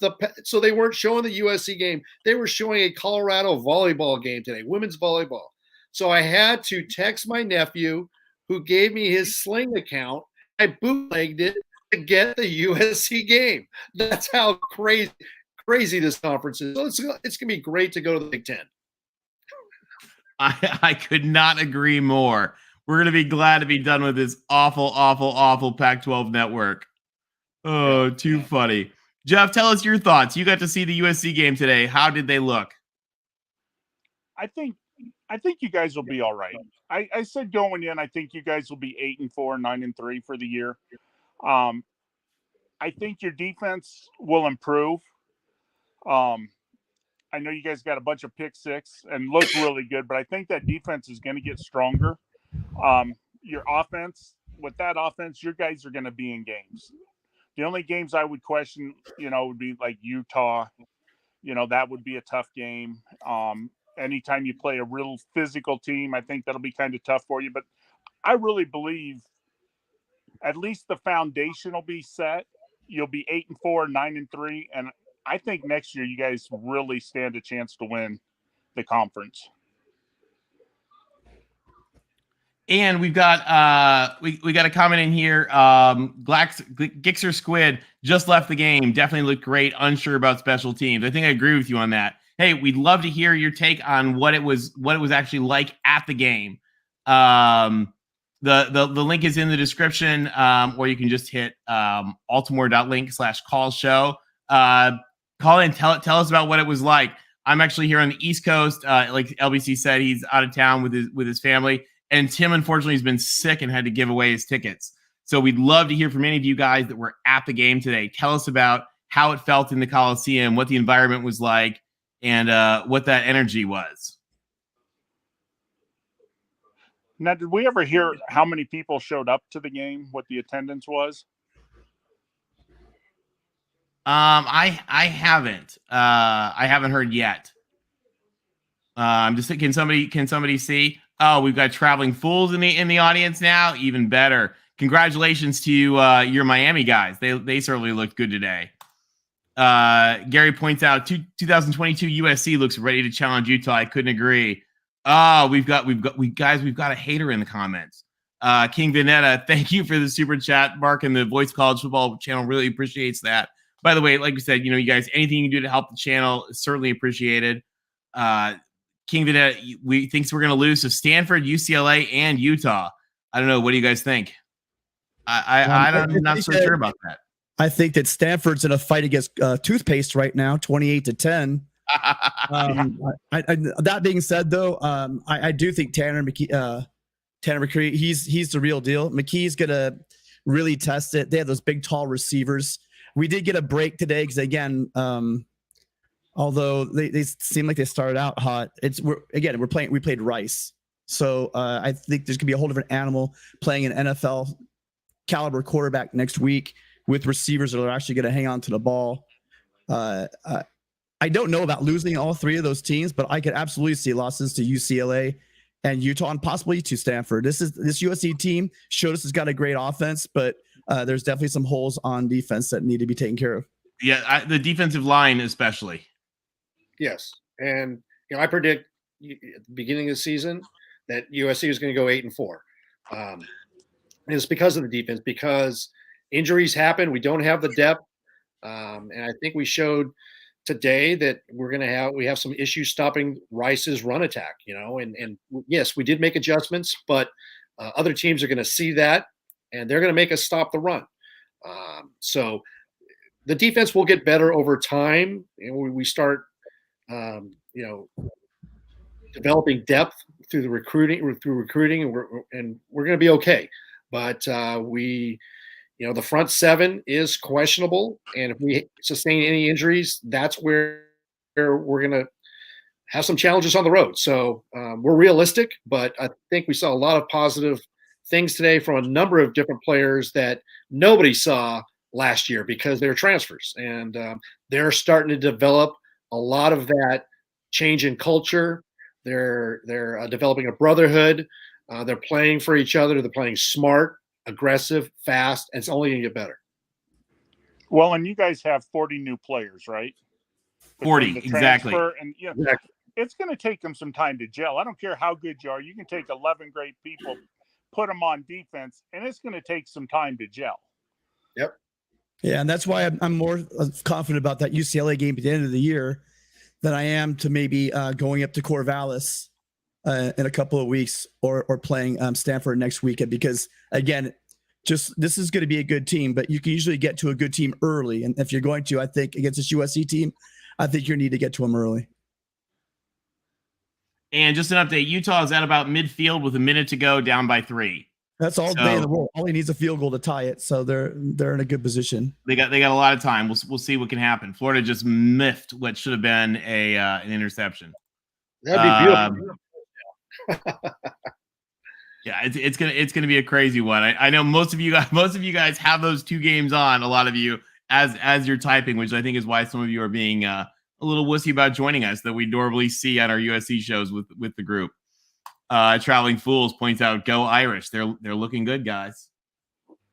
so they weren't showing the USC game. They were showing a Colorado volleyball game today, women's volleyball. So I had to text my nephew, who gave me his Sling account. I bootlegged it to get the USC game. That's how crazy this conference is. So it's going to be great to go to the Big Ten.
I could not agree more. We're going to be glad to be done with this awful Pac-12 network. Oh, too funny. Jeff, tell us your thoughts. You got to see the USC game today. How did they look?
I think you guys will be all right. I said going in, I think you guys will be 8-4, 9-3 for the year. I think your defense will improve. I know you guys got a bunch of pick six and look really good, but I think that defense is going to get stronger. Your offense, with that offense, your guys are going to be in games. The only games I would question, would be like Utah. That would be a tough game. Anytime you play a real physical team, I think that'll be kind of tough for you. But I really believe at least the foundation will be set. You'll be 8-4, 9-3, and I think next year you guys really stand a chance to win the conference.
And we've got we got a comment in here. Gixxer Squid just left the game. Definitely looked great. Unsure about special teams. I think I agree with you on that. Hey, we'd love to hear your take on what it was actually like at the game. The link is in the description, or you can just hit altimore.link/call show. Call in, tell us about what it was like. I'm actually here on the East Coast. Like LBC said, he's out of town with his family. And Tim, unfortunately, has been sick and had to give away his tickets. So we'd love to hear from any of you guys that were at the game today. Tell us about how it felt in the Coliseum, what the environment was like, and what that energy was.
Now, did we ever hear how many people showed up to the game, what the attendance was?
I haven't. I haven't heard yet. I'm just thinking, can somebody see? Oh, we've got Traveling Fools in the audience now. Even better. Congratulations to your Miami guys. They certainly looked good today. Gary points out 2022 USC looks ready to challenge Utah. I couldn't agree. Oh, we've got a hater in the comments. King Vanetta, thank you for the super chat. Mark and the Voice College Football channel really appreciates that. By the way, like we said, you guys, anything you can do to help the channel is certainly appreciated. King Vanetta, we thinks we're going to lose to Stanford, UCLA, and Utah. I don't know. What do you guys think? I'm not so sure about that.
I think that Stanford's in a fight against toothpaste right now, 28-10. That being said, though, I do think Tanner McKee, he's the real deal. McKee's gonna really test it. They have those big, tall receivers. We did get a break today because, again, although they seem like they started out hot, we played Rice, so I think there's gonna be a whole different animal playing an NFL caliber quarterback next week with receivers that are actually going to hang on to the ball. I don't know about losing all three of those teams, but I could absolutely see losses to UCLA and Utah and possibly to Stanford. This USC team showed us it's got a great offense, but there's definitely some holes on defense that need to be taken care of.
Yeah, the defensive line especially.
Yes, and I predict at the beginning of the season that USC is going to go 8-4. And it's because of the defense, because injuries happen. We don't have the depth, and I think we showed today that we have some issues stopping Rice's run attack. And yes, we did make adjustments, but other teams are going to see that, and they're going to make us stop the run. So the defense will get better over time, and we start, developing depth through recruiting, and we're going to be okay. But the front seven is questionable, and if we sustain any injuries, that's where we're going to have some challenges on the road. So we're realistic, but I think we saw a lot of positive things today from a number of different players that nobody saw last year because they're transfers, and they're starting to develop a lot of that change in culture. They're developing a brotherhood. They're playing for each other. They're playing smart, aggressive, fast, and it's only going to get better.
Well, and you guys have 40 new players, right?
40, exactly.
And
Exactly.
It's going to take them some time to gel. I don't care how good you are. You can take 11 great people, put them on defense, and it's going to take some time to gel.
Yep.
Yeah, and that's why I'm more confident about that UCLA game at the end of the year than I am to maybe going up to Corvallis in a couple of weeks or playing Stanford next weekend, because again, this is going to be a good team, but you can usually get to a good team early. And if you're going to, I think against this USC team, I think you need to get to them early.
And just an update, Utah is at about midfield with a minute to go, down by 3.
That's all day in the world. All he needs is a field goal to tie it, so they're in a good position.
They got a lot of time. We'll see what can happen. Florida just miffed what should have been an interception.
That'd be beautiful.
Yeah, it's gonna be a crazy one. I know most of you guys have those two games on. A lot of you as you're typing, which I think is why some of you are being a little wussy about joining us that we normally see on our USC shows with the group. Traveling Fools points out, "Go Irish! They're looking good, guys."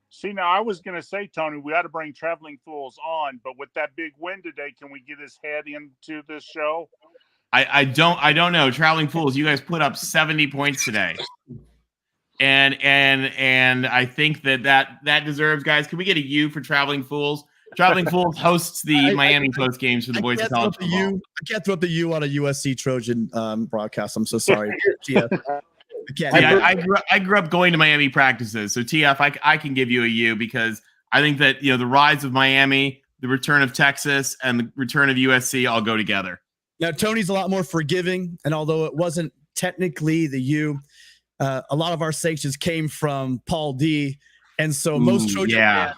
See, now I was going to say, Tony, we ought to bring Traveling Fools on, but with that big win today, can we get his head into this show?
I don't know. Traveling Fools, you guys put up 70 points today. and I think that deserves, guys. Can we get a U for Traveling Fools? Traveling Fools hosts the Miami post games for the boys of college football.
I can't throw up the U on a USC Trojan broadcast. I'm so sorry.
I grew up going to Miami practices, so TF, I can give you a U because I think that the rise of Miami, the return of Texas, and the return of USC all go together.
Now Tony's a lot more forgiving, and although it wasn't technically the U, a lot of our sanctions came from Paul D, and so most Trojan fans,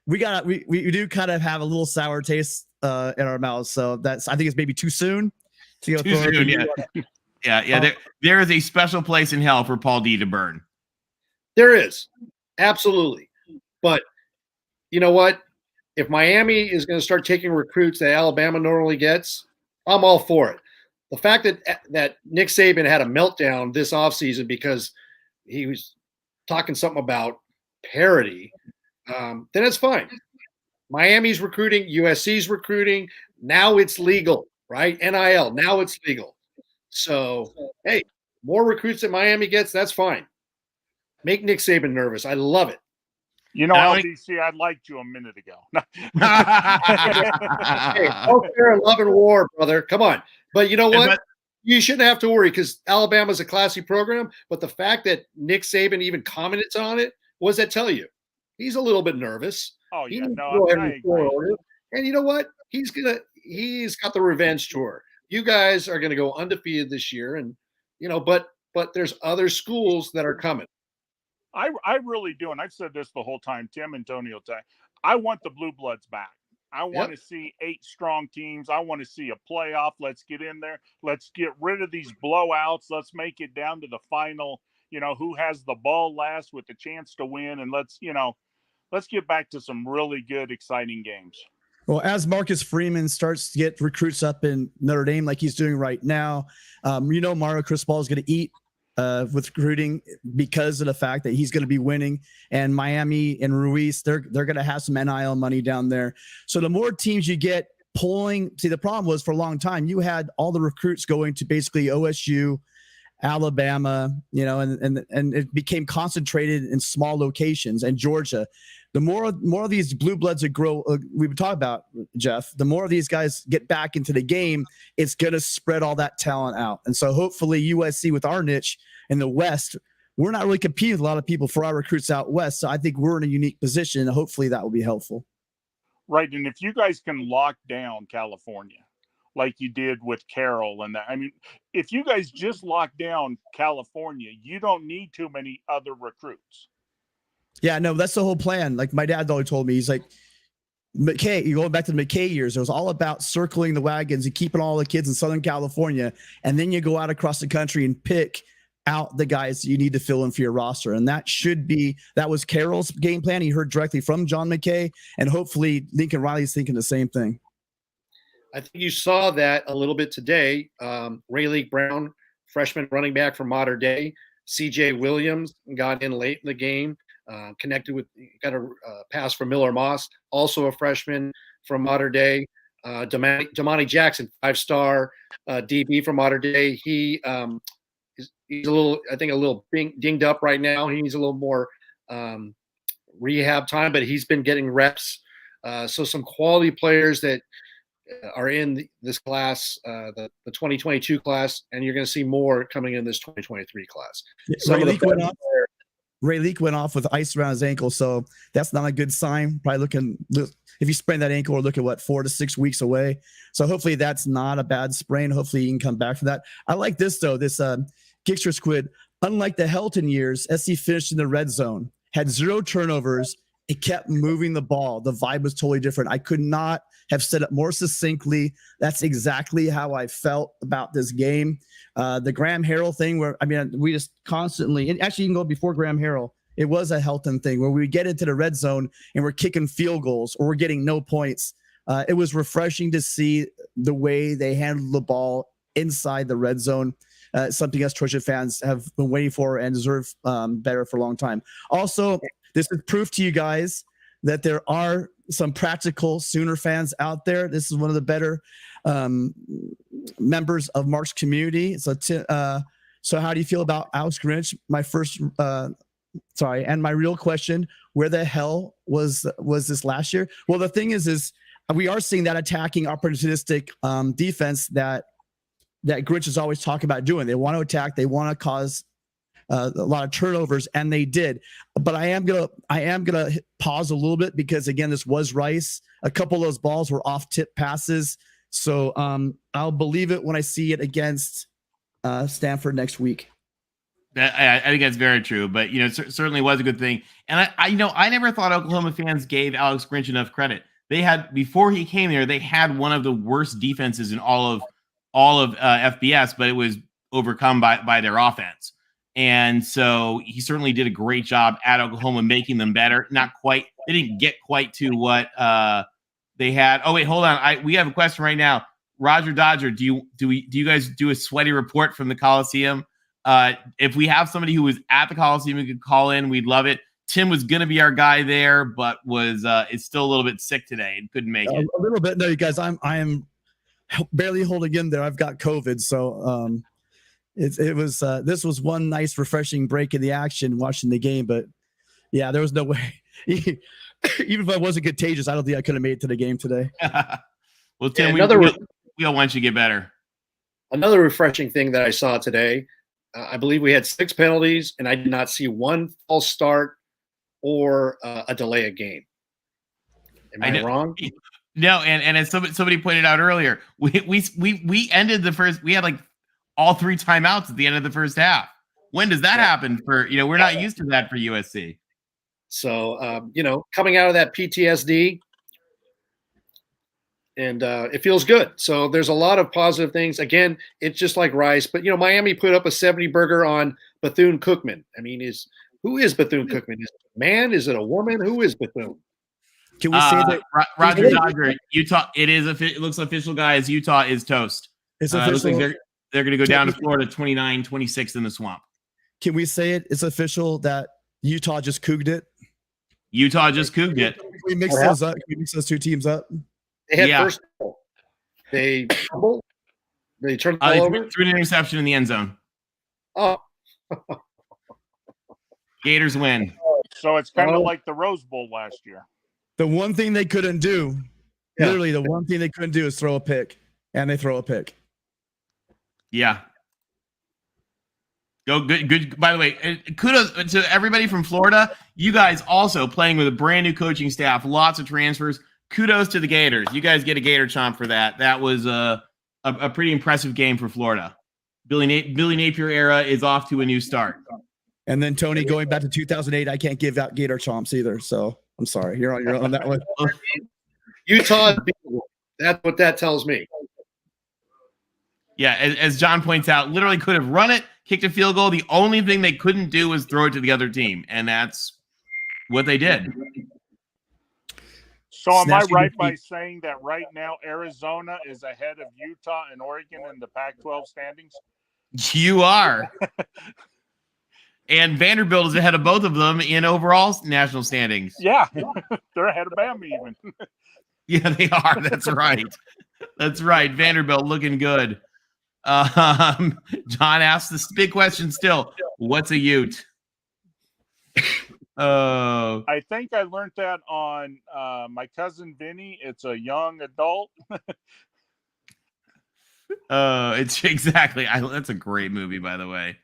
we do kind of have a little sour taste in our mouths. So I think it's maybe too soon to go.
Too soon, yeah. There is a special place in hell for Paul D to burn.
There is, absolutely. But you know what? If Miami is going to start taking recruits that Alabama normally gets, I'm all for it. The fact that Nick Saban had a meltdown this offseason because he was talking something about parity, then it's fine. Miami's recruiting, USC's recruiting. Now it's legal, right? NIL, now it's legal. So, hey, more recruits that Miami gets, that's fine. Make Nick Saban nervous. I love it.
You know, LDC, I liked you a minute ago.
Hey, all fair and love and war, brother. Come on. But you know what? You shouldn't have to worry because Alabama's a classy program. But the fact that Nick Saban even commented on it, what does that tell you? He's a little bit nervous.
Oh, yeah. I agree.
And you know what? He's got the revenge tour. You guys are going to go undefeated this year. And, but there's other schools that are coming.
I really do, and I've said this the whole time, Tim and Tony will tell you, I want the Blue Bloods back. I want to see 8 strong teams. I want to see a playoff. Let's get in there. Let's get rid of these blowouts. Let's make it down to the final, who has the ball last with the chance to win, and let's get back to some really good, exciting games.
Well, as Marcus Freeman starts to get recruits up in Notre Dame like he's doing right now, Mario Cristobal is going to eat with recruiting because of the fact that he's going to be winning, and Miami and Ruiz, they're going to have some NIL money down there. So the more teams you get pulling, the problem was for a long time, you had all the recruits going to basically OSU, Alabama, and it became concentrated in small locations, and Georgia. The more of these blue bloods that grow, we would talk about, Jeff, the more of these guys get back into the game, it's going to spread all that talent out. And so hopefully USC with our niche in the West, we're not really competing with a lot of people for our recruits out West. So I think we're in a unique position, and hopefully that will be helpful.
Right. And if you guys can lock down California like you did with Carroll and that, I mean, if you guys just lock down California, you don't need too many other recruits.
Yeah, no, that's the whole plan. Like my dad always told me, he's like, McKay, you're going back to the McKay years. It was all about circling the wagons and keeping all the kids in Southern California. And then you go out across the country and pick out the guys you need to fill in for your roster. And that was Carroll's game plan. He heard directly from John McKay, and hopefully Lincoln Riley's thinking the same thing.
I think you saw that a little bit today. Rayleigh Brown, freshman running back from Mater Dei. CJ Williams got in late in the game. Got a pass from Miller Moss, also a freshman from Mater Dei. Damani Jackson, 5-star DB from Mater Dei. He's a little dinged up right now. He needs a little more rehab time, but he's been getting reps. So some quality players that are in this class, the 2022 class, and you're going to see more coming in this 2023 class.
Yeah, Ray Leak went off with ice around his ankle, so that's not a good sign. Probably if you sprain that ankle, we're looking 4 to 6 weeks away. So hopefully that's not a bad sprain. Hopefully you can come back from that. I like this though. This Gixxer Squid, unlike the Helton years, SC finished in the red zone, had 0 turnovers. It kept moving the ball. The vibe was totally different. I could not have said it more succinctly. That's exactly how I felt about this game. The Graham Harrell thing we just constantly, and actually you can go before Graham Harrell, it was a Helton thing where we get into the red zone and we're kicking field goals or we're getting no points. It was refreshing to see the way they handled the ball inside the red zone. Something us Trojan fans have been waiting for and deserve better for a long time. Also, this is proof to you guys that there are some practical Sooner fans out there. This is one of the better members of Mark's community. So So how do you feel about Alex Grinch? My first, and my real question: where the hell was this last year? Well, the thing is we are seeing that attacking, opportunistic defense that Grinch is always talking about doing. They want to attack. They want to cause a lot of turnovers, and they did. But I am gonna pause a little bit because again, this was Rice. A couple of those balls were off tip passes, so I'll believe it when I see it against Stanford next week.
I think that's very true, but certainly was a good thing. And I never thought Oklahoma fans gave Alex Grinch enough credit. They had, before he came there, they had one of the worst defenses in all of FBS, but it was overcome by their offense. And so he certainly did a great job at Oklahoma, making them better. Not quite, they didn't get quite to what they had. Oh wait, hold on. We have a question right now. Roger Dodger, do you guys do a sweaty report from the Coliseum? If we have somebody who was at the Coliseum who could call in, we'd love it. Tim was going to be our guy there, but is still a little bit sick today and couldn't make it.
A little bit. No, you guys, I am barely holding in there. I've got COVID, so this was one nice refreshing break in the action watching the game. But yeah, there was no way. Even if I wasn't contagious, I don't think I could have made it to the game today.
Well, Tim, we all want you to get better.
Another refreshing thing that I saw today, I believe we had 6 penalties, and I did not see one false start or a delay of game. Am I wrong?
No, and as somebody pointed out earlier, we ended the first. We had like all 3 timeouts at the end of the first half. When does that happen? We're not used to that for USC.
So coming out of that PTSD, and it feels good. So there's a lot of positive things. Again, it's just like Rice, but Miami put up a 70 burger on Bethune-Cookman. I mean, who is Bethune-Cookman? Is it a man? Is it a woman? Who is Bethune?
Can we say that
Roger Dodger, Utah? It looks official, guys. Utah is toast.
It's official.
Looks like they're going to go down to Florida 29-26 in the swamp.
Can we say it's official that Utah just couged it?
Utah just couged it.
Can we mix those up? Can we mix those 2 teams up?
They had first goal. They turned the ball over.
Threw an interception in the end zone.
Oh.
Gators win.
So it's kind of like the Rose Bowl last year.
The one thing they couldn't do, literally the one thing they couldn't do is throw a pick, and they throw a pick.
Yeah. Go good. By the way, kudos to everybody from Florida. You guys also playing with a brand new coaching staff, lots of transfers. Kudos to the Gators. You guys get a Gator chomp for that. That was a pretty impressive game for Florida. Billy Napier era is off to a new start.
And then Tony, going back to 2008, I can't give out Gator chomps either. So I'm sorry, you're on that one.
Utah, that's what that tells me.
Yeah, as John points out, literally could have run it, kicked a field goal. The only thing they couldn't do was throw it to the other team, and that's what they did.
So am I right by saying that right now Arizona is ahead of Utah and Oregon in the Pac-12 standings?
You are. And Vanderbilt is ahead of both of them in overall national standings.
Yeah, they're ahead of Bama even.
Yeah, they are. That's right. That's right. Vanderbilt looking good. John asks this big question still. What's a Ute?
I think I learned that on my cousin Vinny. It's a young adult.
It's exactly. That's a great movie, by the way.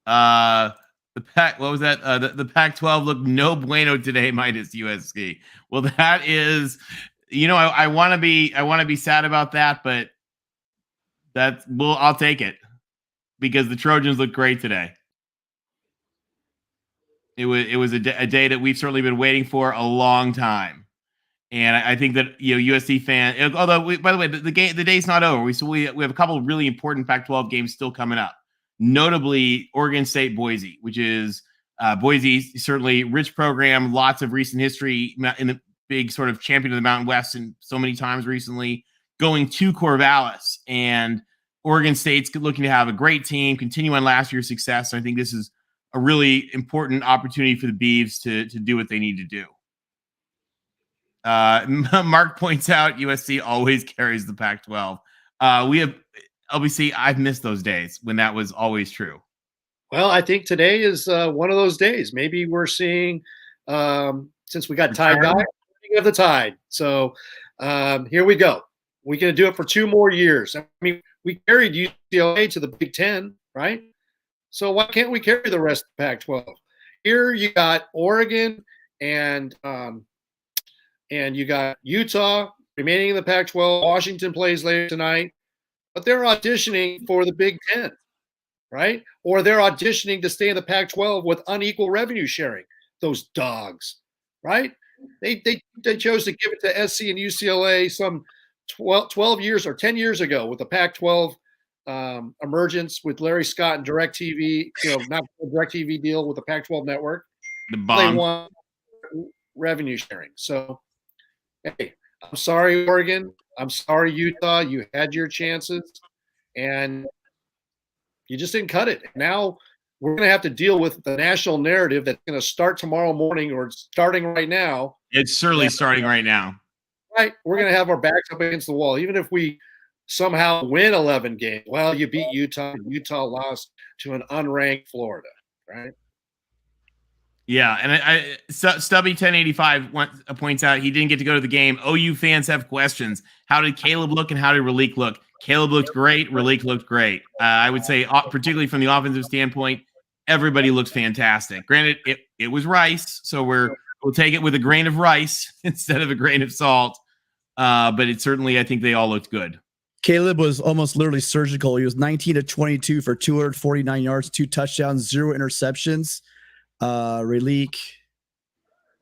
What was that? The Pac-12 looked no bueno today, minus USC. Well, that is, I want to be sad about that, but I'll take it because the Trojans look great today. It was a day that we've certainly been waiting for a long time, and I think that USC fan. Although, by the way, the day's not over. We have a couple of really important Pac-12 games still coming up. Notably, Oregon State Boise, which is Boise, certainly rich program, lots of recent history in the big sort of champion of the Mountain West, and so many times recently going to Corvallis, and Oregon State's looking to have a great team, continue on last year's success. So I think this is a really important opportunity for the Beavs to do what they need to do. Mark points out USC always carries the Pac-12. We have LBC, I've missed those days when that was always true.
Well, I think today is one of those days. Maybe we're seeing, since we got Tide Guy, of the Tide. So here we go. We're going to do it for 2 more years. I mean, we carried UCLA to the Big Ten, right? So why can't we carry the rest of the Pac-12? Here you got Oregon and you got Utah remaining in the Pac-12. Washington plays later tonight, but they're auditioning for the Big Ten, right? Or they're auditioning to stay in the Pac-12 with unequal revenue sharing. Those dogs, right? They chose to give it to SC and UCLA some 12 years or 10 years ago with the Pac-12 emergence with Larry Scott and DirecTV, not the DirecTV deal with the Pac-12 network.
The bomb.
They want revenue sharing. So, hey, I'm sorry, Oregon. I'm sorry, Utah. You had your chances, and you just didn't cut it. Now we're going to have to deal with the national narrative that's going to start tomorrow morning or starting right now.
It's certainly starting right now.
Right. We're going to have our backs up against the wall. Even if we somehow win 11 games, well, you beat Utah. Utah lost to an unranked Florida, right?
Yeah, and Stubby 1085 points out he didn't get to go to the game. OU fans have questions. How did Caleb look and how did Raleek look? Caleb looked great. Raleek looked great. I would say, particularly from the offensive standpoint, everybody looks fantastic. Granted, it was rice, so we'll take it with a grain of rice instead of a grain of salt. But it certainly, I think they all looked good.
Caleb was almost literally surgical. He was 19 of 22 for 249 yards, 2 touchdowns, 0 interceptions. Raleek,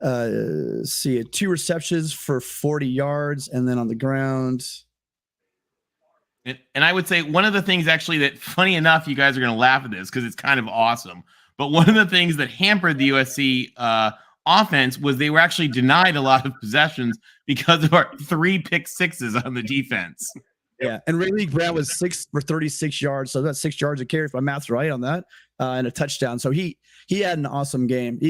2 receptions for 40 yards, and then on the ground.
And I would say one of the things actually that, funny enough, you guys are going to laugh at this because it's kind of awesome. But one of the things that hampered the USC offense was they were actually denied a lot of possessions because of our 3 pick sixes on the defense.
Yeah, and Raleek Brown was 6 for 36 yards, so that's 6 yards a carry if my math's right on that, and a touchdown. So he had an awesome game.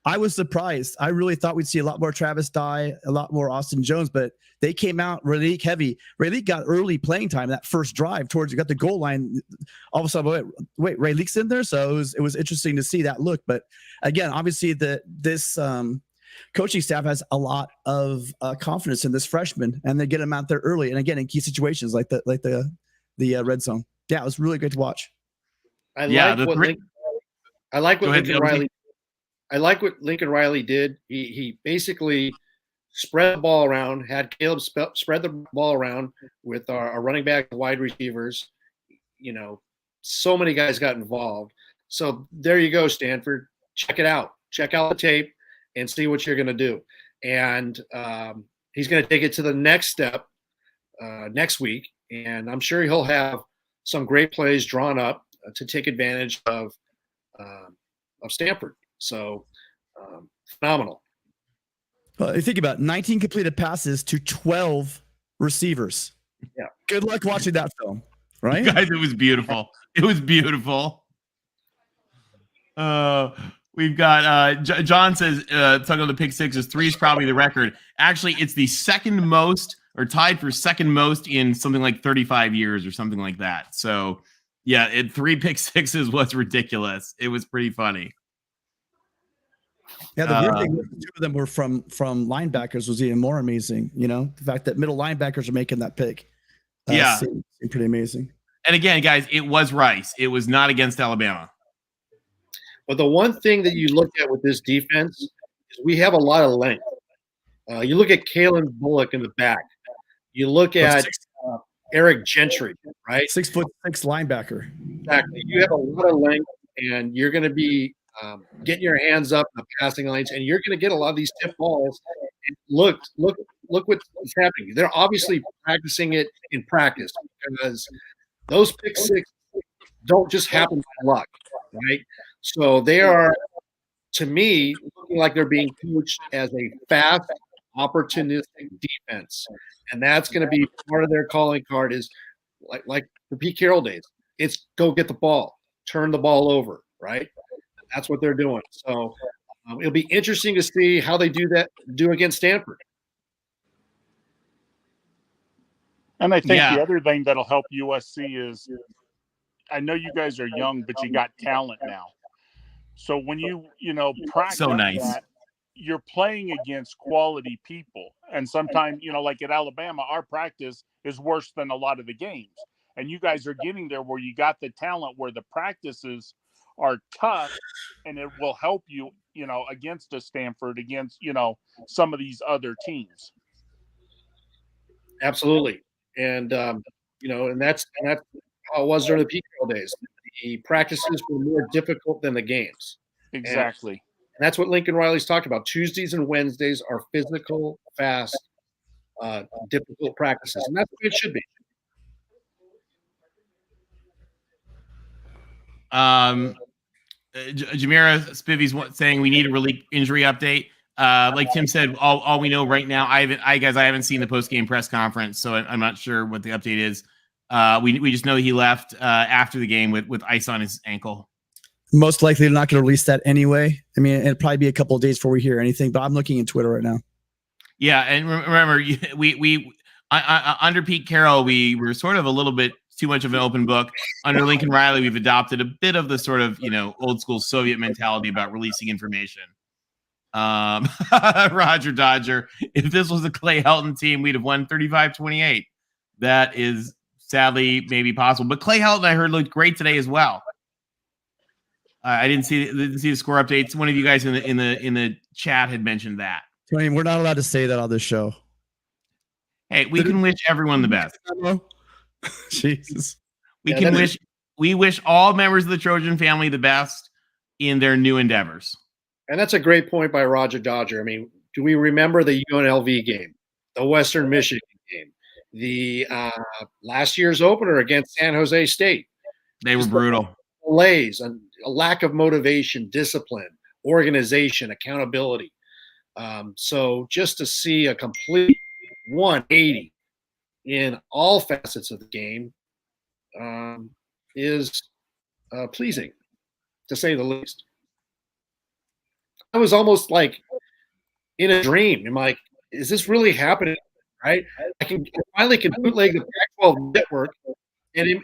I was surprised. I really thought we'd see a lot more Travis Dye, a lot more Austin Jones, but they came out Raleek heavy. Raleek got early playing time that first drive got the goal line. All of a sudden, wait, Raleek's in there, so it was interesting to see that look. But again, obviously this coaching staff has a lot of confidence in this freshman, and they get him out there early. And again, in key situations like the red zone. Yeah, it was really great to watch.
I like what Lincoln Riley did. He basically spread the ball around, had Caleb spread the ball around with our running back and wide receivers. So many guys got involved. So there you go, Stanford. Check it out. Check out the tape and see what you're going to do. And he's going to take it to the next step next week. And I'm sure he'll have some great plays drawn up to take advantage of Stanford. So phenomenal.
You think about 19 completed passes to 12 receivers.
Yeah.
Good luck watching that film, right?
Guys, it was beautiful. It was beautiful. We've got John says talking about the pick sixes, 3 is probably the record. Actually, it's the second most or tied for second most in something like 35 years or something like that. So yeah, 3 pick sixes was ridiculous. It was pretty funny.
Yeah, the weird thing was 2 of them were from linebackers was even more amazing. The fact that middle linebackers are making that pick. Seemed pretty amazing.
And again, guys, it was Rice. It was not against Alabama.
But the one thing that you look at with this defense is we have a lot of length. You look at Kalen Bullock in the back. You look at Eric Gentry, right?
6'6" linebacker.
Exactly. You have a lot of length, and you're going to be getting your hands up in the passing lanes, and you're going to get a lot of these tip balls. And look what's happening. They're obviously practicing it in practice because those pick six don't just happen by luck, right? So they are, to me, looking like they're being coached as a fast, opportunistic defense. And that's going to be part of their calling card is like the Pete Carroll days. It's go get the ball, turn the ball over, right? That's what they're doing. So it'll be interesting to see how they do against Stanford.
And I think
Yeah.
the other thing that'll help USC is, I know you guys are young, but you got talent now. So when you practice
So nice.
that, you're playing against quality people. And sometimes, like at Alabama, our practice is worse than a lot of the games. And you guys are getting there where you got the talent, where the practices are tough, and it will help you, against a Stanford, against, some of these other teams.
Absolutely. And, and that's how it was during the PKL days. The practices were more difficult than the games.
Exactly.
And that's what Lincoln Riley's talked about. Tuesdays and Wednesdays are physical, fast, difficult practices. And that's what it should be.
Jamira Spivvy's saying we need a relief injury update. Like Tim said, all we know right now, I haven't seen the post-game press conference, so I'm not sure what the update is. We just know he left after the game with ice on his ankle.
Most likely they're not going to release that anyway. I mean, it'll probably be a couple of days before we hear anything, but I'm looking at Twitter right now.
Yeah, and remember, we under Pete Carroll, we were sort of a little bit too much of an open book. Under Lincoln Riley, we've adopted a bit of the sort of, old school Soviet mentality about releasing information. Roger Dodger, if this was a Clay Helton team, we'd have won 35-28. That is sadly maybe possible. But Clay Helton, I heard, looked great today as well. I didn't see the score updates. One of you guys in the chat had mentioned that.
I mean, we're not allowed to say that on this show.
Hey, we can wish everyone the best.
Jesus.
We wish all members of the Trojan family the best in their new endeavors.
And that's a great point by Roger Dodger. I mean, do we remember the UNLV game, the Western Michigan game, the last year's opener against San Jose State?
They were brutal.
Delays and a lack of motivation, discipline, organization, accountability. So just to see a complete 180 in all facets of the game is pleasing, to say the least. I was almost like in a dream. I'm like, is this really happening? Right? I finally can bootleg the Pac-12 network, and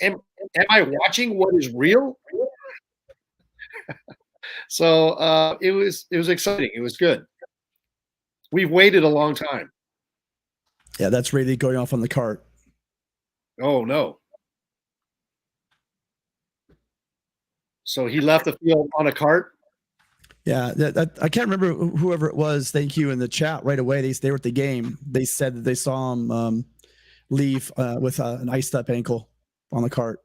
am I watching what is real? So it was exciting. It was good. We've waited a long time.
Yeah, that's Rayleigh going off on the cart.
Oh no! So he left the field on a cart.
Yeah, I can't remember whoever it was. Thank you in the chat right away. They were at the game. They said that they saw him leave with an iced up ankle on the cart.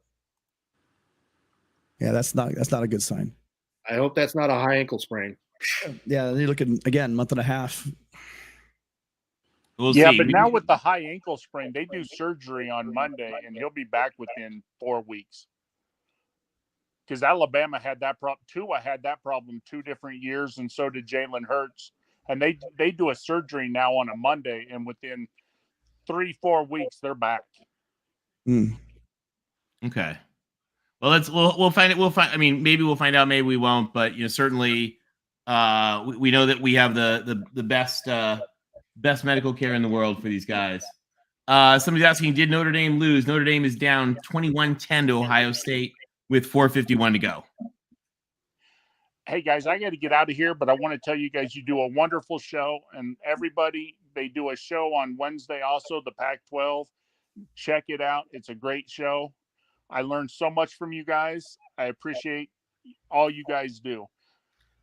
Yeah, that's not a good sign.
I hope that's not a high ankle sprain.
Yeah, they're looking again, month and a half.
We'll
yeah,
see.
but now with the high ankle sprain, they do surgery on Monday, and he'll be back within 4 weeks. Because Alabama had that problem. Tua had that problem 2 different years, and so did Jalen Hurts. And they do a surgery now on a Monday, and within 3-4 weeks they're back.
Okay. Well, we'll find it. I mean, maybe we'll find out. Maybe we won't. But certainly, we know that we have the best medical care in the world for these guys. Somebody's asking, did Notre Dame lose? Notre Dame is down 21-10 to Ohio State with 4:51 to go.
Hey, guys, I got to get out of here, but I want to tell you guys, you do a wonderful show. And everybody, they do a show on Wednesday also, the Pac-12. Check it out. It's a great show. I learned so much from you guys. I appreciate all you guys do.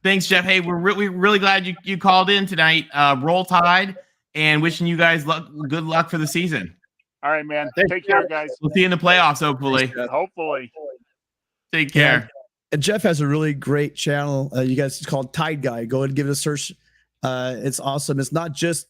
Thanks, Jeff. Hey, we're really glad you called in tonight. Roll Tide, and wishing you guys good luck for the season.
All right, man. Take care, guys.
We'll see you in the playoffs, hopefully.
Hopefully.
Take care.
Yeah. And Jeff has a really great channel. You guys, it's called Tide Guy. Go ahead and give it a search. It's awesome. It's not just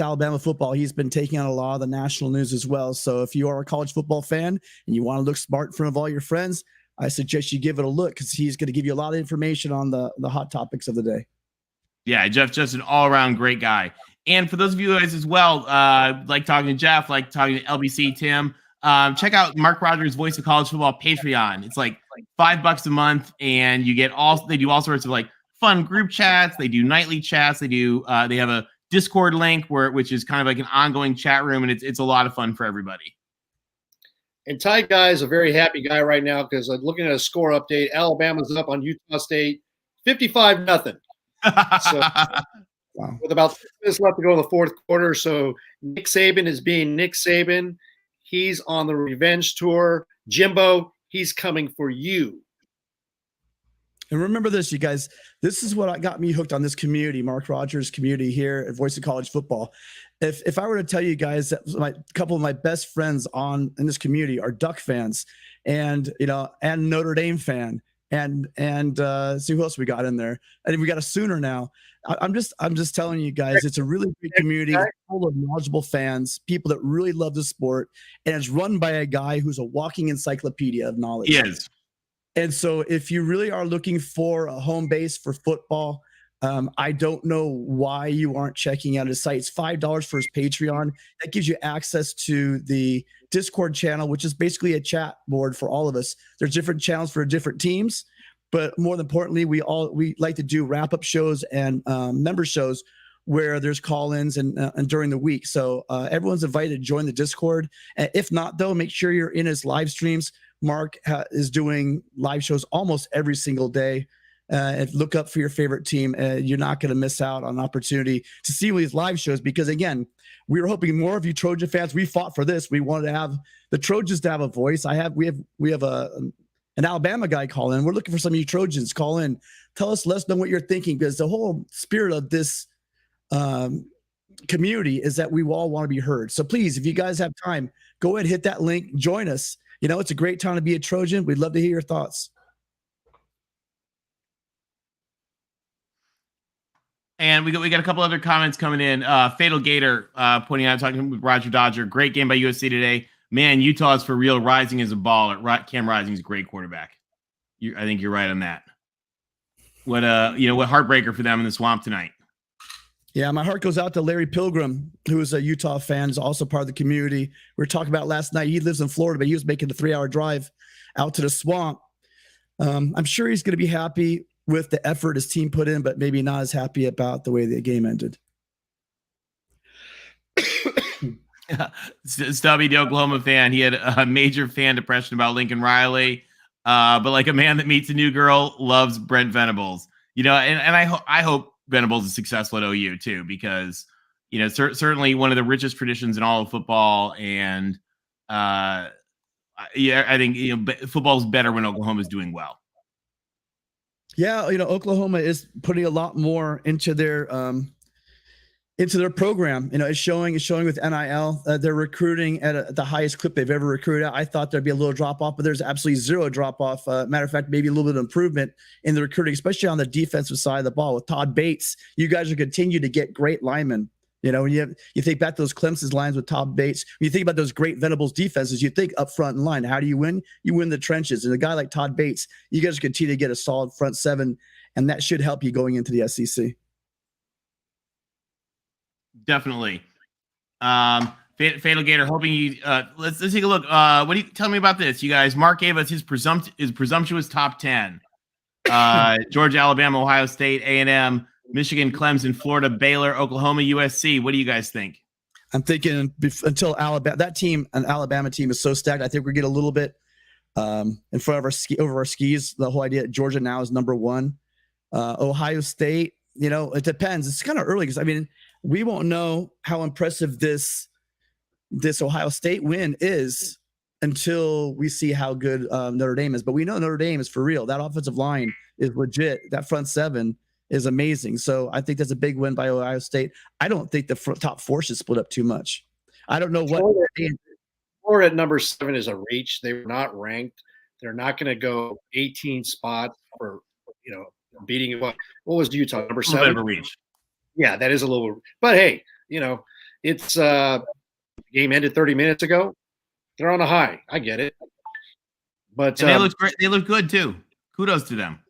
Alabama football. He's been taking on a lot of the national news as well. So if you are a college football fan and you want to look smart in front of all your friends, I suggest you give it a look, because he's going to give you a lot of information on the hot topics of the day.
Yeah, Jeff's just an all-around great guy. And for those of you guys as well, like talking to Jeff, like talking to LBC Tim, check out Mark Rogers' Voice of College Football Patreon. It's like $5 a month, and you get they do all sorts of like fun group chats. They do nightly chats. They have a Discord link which is kind of like an ongoing chat room, and it's a lot of fun for everybody.
And Ty Guy is a very happy guy right now because looking at a score update, Alabama's up on Utah State 55-0. So
Wow.
with about 6 minutes left to go in the fourth quarter, so Nick Saban is being Nick Saban. He's on the revenge tour. Jimbo, he's coming for you.
And remember this, you guys, this is what got me hooked on this community, Mark Rogers community here at Voice of College Football. If I were to tell you guys that a couple of my best friends in this community are Duck fans and Notre Dame fan and see who else we got in there. And we got a Sooner now. I'm just telling you guys, it's a really big community full of knowledgeable fans, people that really love the sport, and it's run by a guy who's a walking encyclopedia of knowledge.
He is.
And so if you really are looking for a home base for football, I don't know why you aren't checking out his site. It's $5 for his Patreon. That gives you access to the Discord channel, which is basically a chat board for all of us. There's different channels for different teams, but more importantly, we like to do wrap-up shows and member shows where there's call-ins and during the week. So everyone's invited to join the Discord. And if not, though, make sure you're in his live streams. Mark is doing live shows almost every single day. And look up for your favorite team. You're not going to miss out on an opportunity to see these live shows because, again, we were hoping more of you Trojan fans. We fought for this. We wanted to have the Trojans to have a voice. We have an Alabama guy call in. We're looking for some of you Trojans. Call in. Tell us, let us know what you're thinking, because the whole spirit of this community is that we all want to be heard. So please, if you guys have time, go ahead, hit that link, join us. It's a great time to be a Trojan. We'd love to hear your thoughts.
And we got a couple other comments coming in. Fatal Gator pointing out, talking with Roger Dodger. Great game by USC today. Man, Utah is for real. Rising as a baller. Cam Rising is a great quarterback. I think you're right on that. What heartbreaker for them in the swamp tonight.
Yeah, my heart goes out to Larry Pilgrim, who is a Utah fan, is also part of the community. We were talking about last night. He lives in Florida, but he was making a 3-hour drive out to the swamp. I'm sure he's going to be happy with the effort his team put in, but maybe not as happy about the way the game ended.
Stubby, the Oklahoma fan, he had a major fan depression about Lincoln Riley, but like a man that meets a new girl loves Brent Venables. And I hope Venables is successful at OU too, because certainly one of the richest traditions in all of football, and I think football is better when Oklahoma is doing well.
Yeah, Oklahoma is putting a lot more into their program. It's showing with NIL. They're recruiting at the highest clip they've ever recruited. I thought there'd be a little drop off, but there's absolutely zero drop off. Matter of fact, maybe a little bit of improvement in the recruiting, especially on the defensive side of the ball with Todd Bates. You guys are continue to get great linemen. When you think back to those Clemson's lines with Todd Bates, when you think about those great Venables defenses, you think up front in line. How do you win? You win the trenches. And a guy like Todd Bates, you guys continue to get a solid front seven, and that should help you going into the SEC.
Definitely. Fatal Gator, hoping you let's take a look. What do you tell me about this, you guys? Mark gave us his presumptuous top 10. Georgia, Alabama, Ohio State, A&M, Michigan, Clemson, Florida, Baylor, Oklahoma, USC. What do you guys think?
I'm thinking until Alabama, an Alabama team is so stacked. I think we get a little bit in front of over our skis. The whole idea Georgia now is number 1. Ohio State, it depends. It's kind of early because we won't know how impressive this Ohio State win is until we see how good Notre Dame is. But we know Notre Dame is for real. That offensive line is legit. That front seven is amazing. So I think that's a big win by Ohio State. I don't think the top 4 should split up too much. I don't know what.
Florida at number 7 is a reach. They were not ranked. They're not going to go 18 spots for beating what was Utah number 7?
A little bit of a reach.
Yeah, that is a little. But hey, it's game ended 30 minutes ago. They're on a high. I get it. But
and they look great. They look good too. Kudos to them.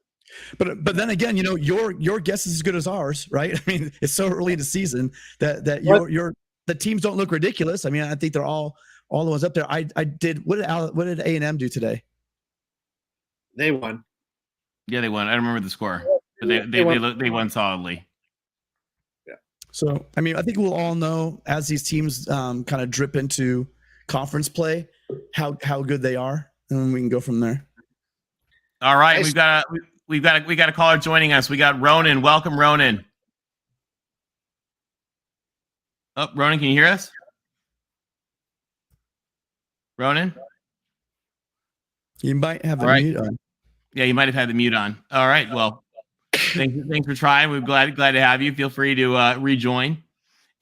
But then again, your guess is as good as ours, right? It's so early in the season that the teams don't look ridiculous. I think they're all the ones up there. What did A&M do today?
They won.
Yeah, they won. I don't remember the score, but they won solidly.
So, I mean, I think we'll all know as these teams kind of drip into conference play how good they are, and then we can go from there.
All right, we've got a caller joining us. We got Ronan. Welcome, Ronan. Oh, Ronan, can you hear us? Ronan?
You might have the mute on.
Yeah, you might have had the mute on. All right. Well, thanks for trying. We're glad to have you. Feel free to rejoin.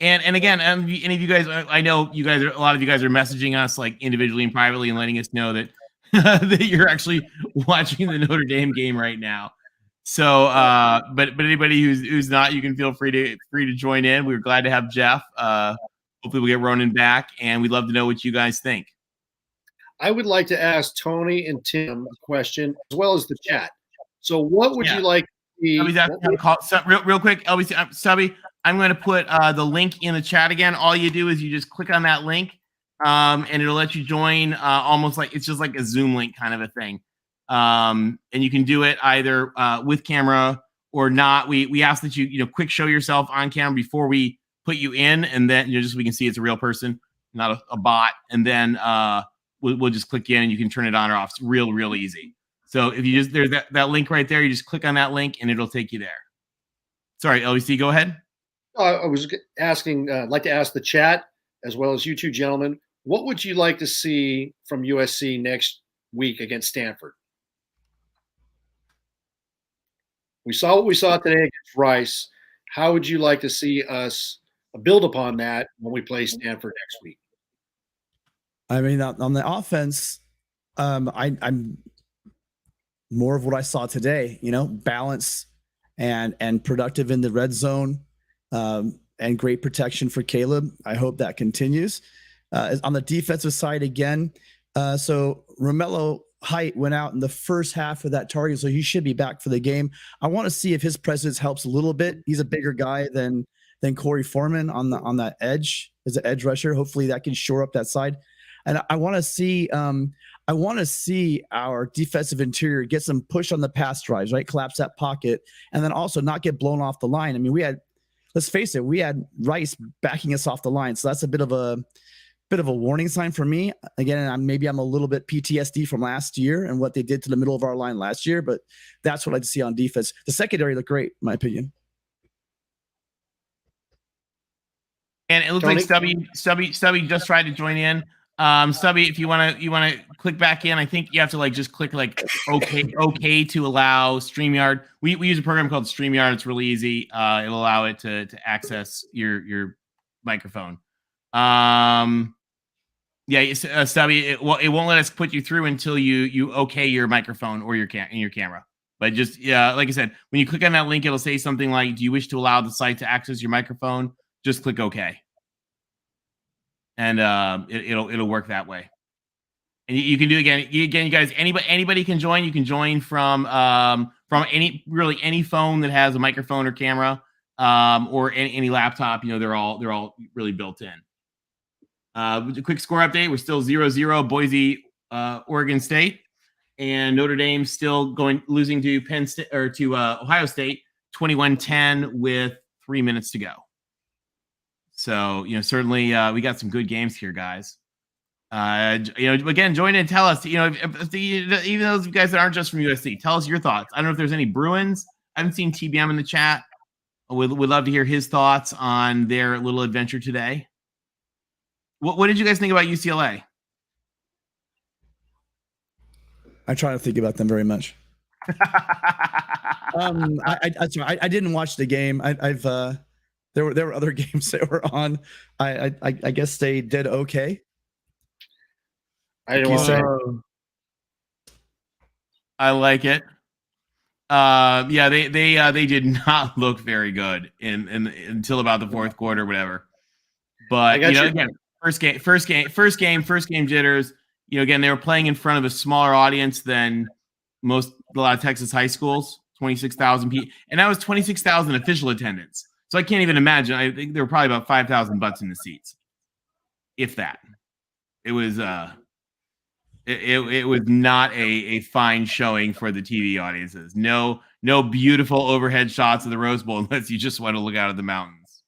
And again, any of you guys, I know you guys a lot of you guys are messaging us like individually and privately and letting us know that that you're actually watching the Notre Dame game right now. So, but anybody who's not, you can feel free to join in. We're glad to have Jeff. Hopefully we'll get Ronan back, and we'd love to know what you guys think.
I would like to ask Tony and Tim a question as well as the chat. So what would you like to see?
Real quick, Stubby, I'm going to put the link in the chat again. All you do is you just click on that link, and it'll let you join almost like it's just like a Zoom link kind of a thing. And you can do it either with camera or not. We ask that you quick show yourself on camera before we put you in, and then just so we can see it's a real person, not a bot. And then we'll just click in and you can turn it on or off. It's real easy. So if you there's that link right there, you just click on that link and it'll take you there. Sorry, LBC, go ahead.
I was asking, like to ask the chat as well as you two gentlemen, what would you like to see from USC next week against Stanford? We saw what we saw today against Rice. How would you like to see us build upon that when we play Stanford next week?
I mean, on the offense, I'm more of what I saw today. Balance and productive in the red zone, and great protection for Caleb. I hope that continues. On the defensive side again, so Romello Height went out in the first half of that target, so he should be back for the game. I want to see if his presence helps a little bit. He's a bigger guy than Corey Foreman on that edge as an edge rusher. Hopefully that can shore up that side. And I want to see our defensive interior get some push on the pass drives, right? Collapse that pocket, and then also not get blown off the line. I mean, let's face it, we had Rice backing us off the line, so that's a bit of a warning sign for me. Again, maybe I'm a little bit PTSD from last year and what they did to the middle of our line last year, but that's what I'd see on defense. The secondary looked great, in my opinion.
And it looks like Stubby just tried to join in. Stubby, if you want to click back in, I think you have to just click okay to allow StreamYard. We use a program called StreamYard. It's really easy. It'll allow it to access your microphone. Stubby, it won't let us put you through until you okay your microphone or your camera. But just like I said, when you click on that link, it'll say something like, "Do you wish to allow the site to access your microphone?" Just click OK. And it'll work that way. And you can do again, you guys. Anybody can join. You can join from any phone that has a microphone or camera, or any laptop. They're all really built in. A quick score update: we're still 0-0 Boise, Oregon State, and Notre Dame still losing to Penn State or to Ohio State 21-10 with 3 minutes to go. So, certainly we got some good games here, guys. Again, join in and tell us, even those guys that aren't just from USC, tell us your thoughts. I don't know if there's any Bruins. I haven't seen TBM in the chat. We'd love to hear his thoughts on their little adventure today. What did you guys think about UCLA?
I try to think about them very much. I didn't watch the game. There were other games that were on. I guess they did okay.
I
like it. They did not look very good until about the fourth quarter, or whatever. But again, first game jitters. Again, they were playing in front of a smaller audience than a lot of Texas high schools, 26,000 people, and that was 26,000 official attendance. So I can't even imagine. I think there were probably about 5,000 butts in the seats, if that. It was it was not a fine showing for the TV audiences. No beautiful overhead shots of the Rose Bowl unless you just want to look out of the mountains.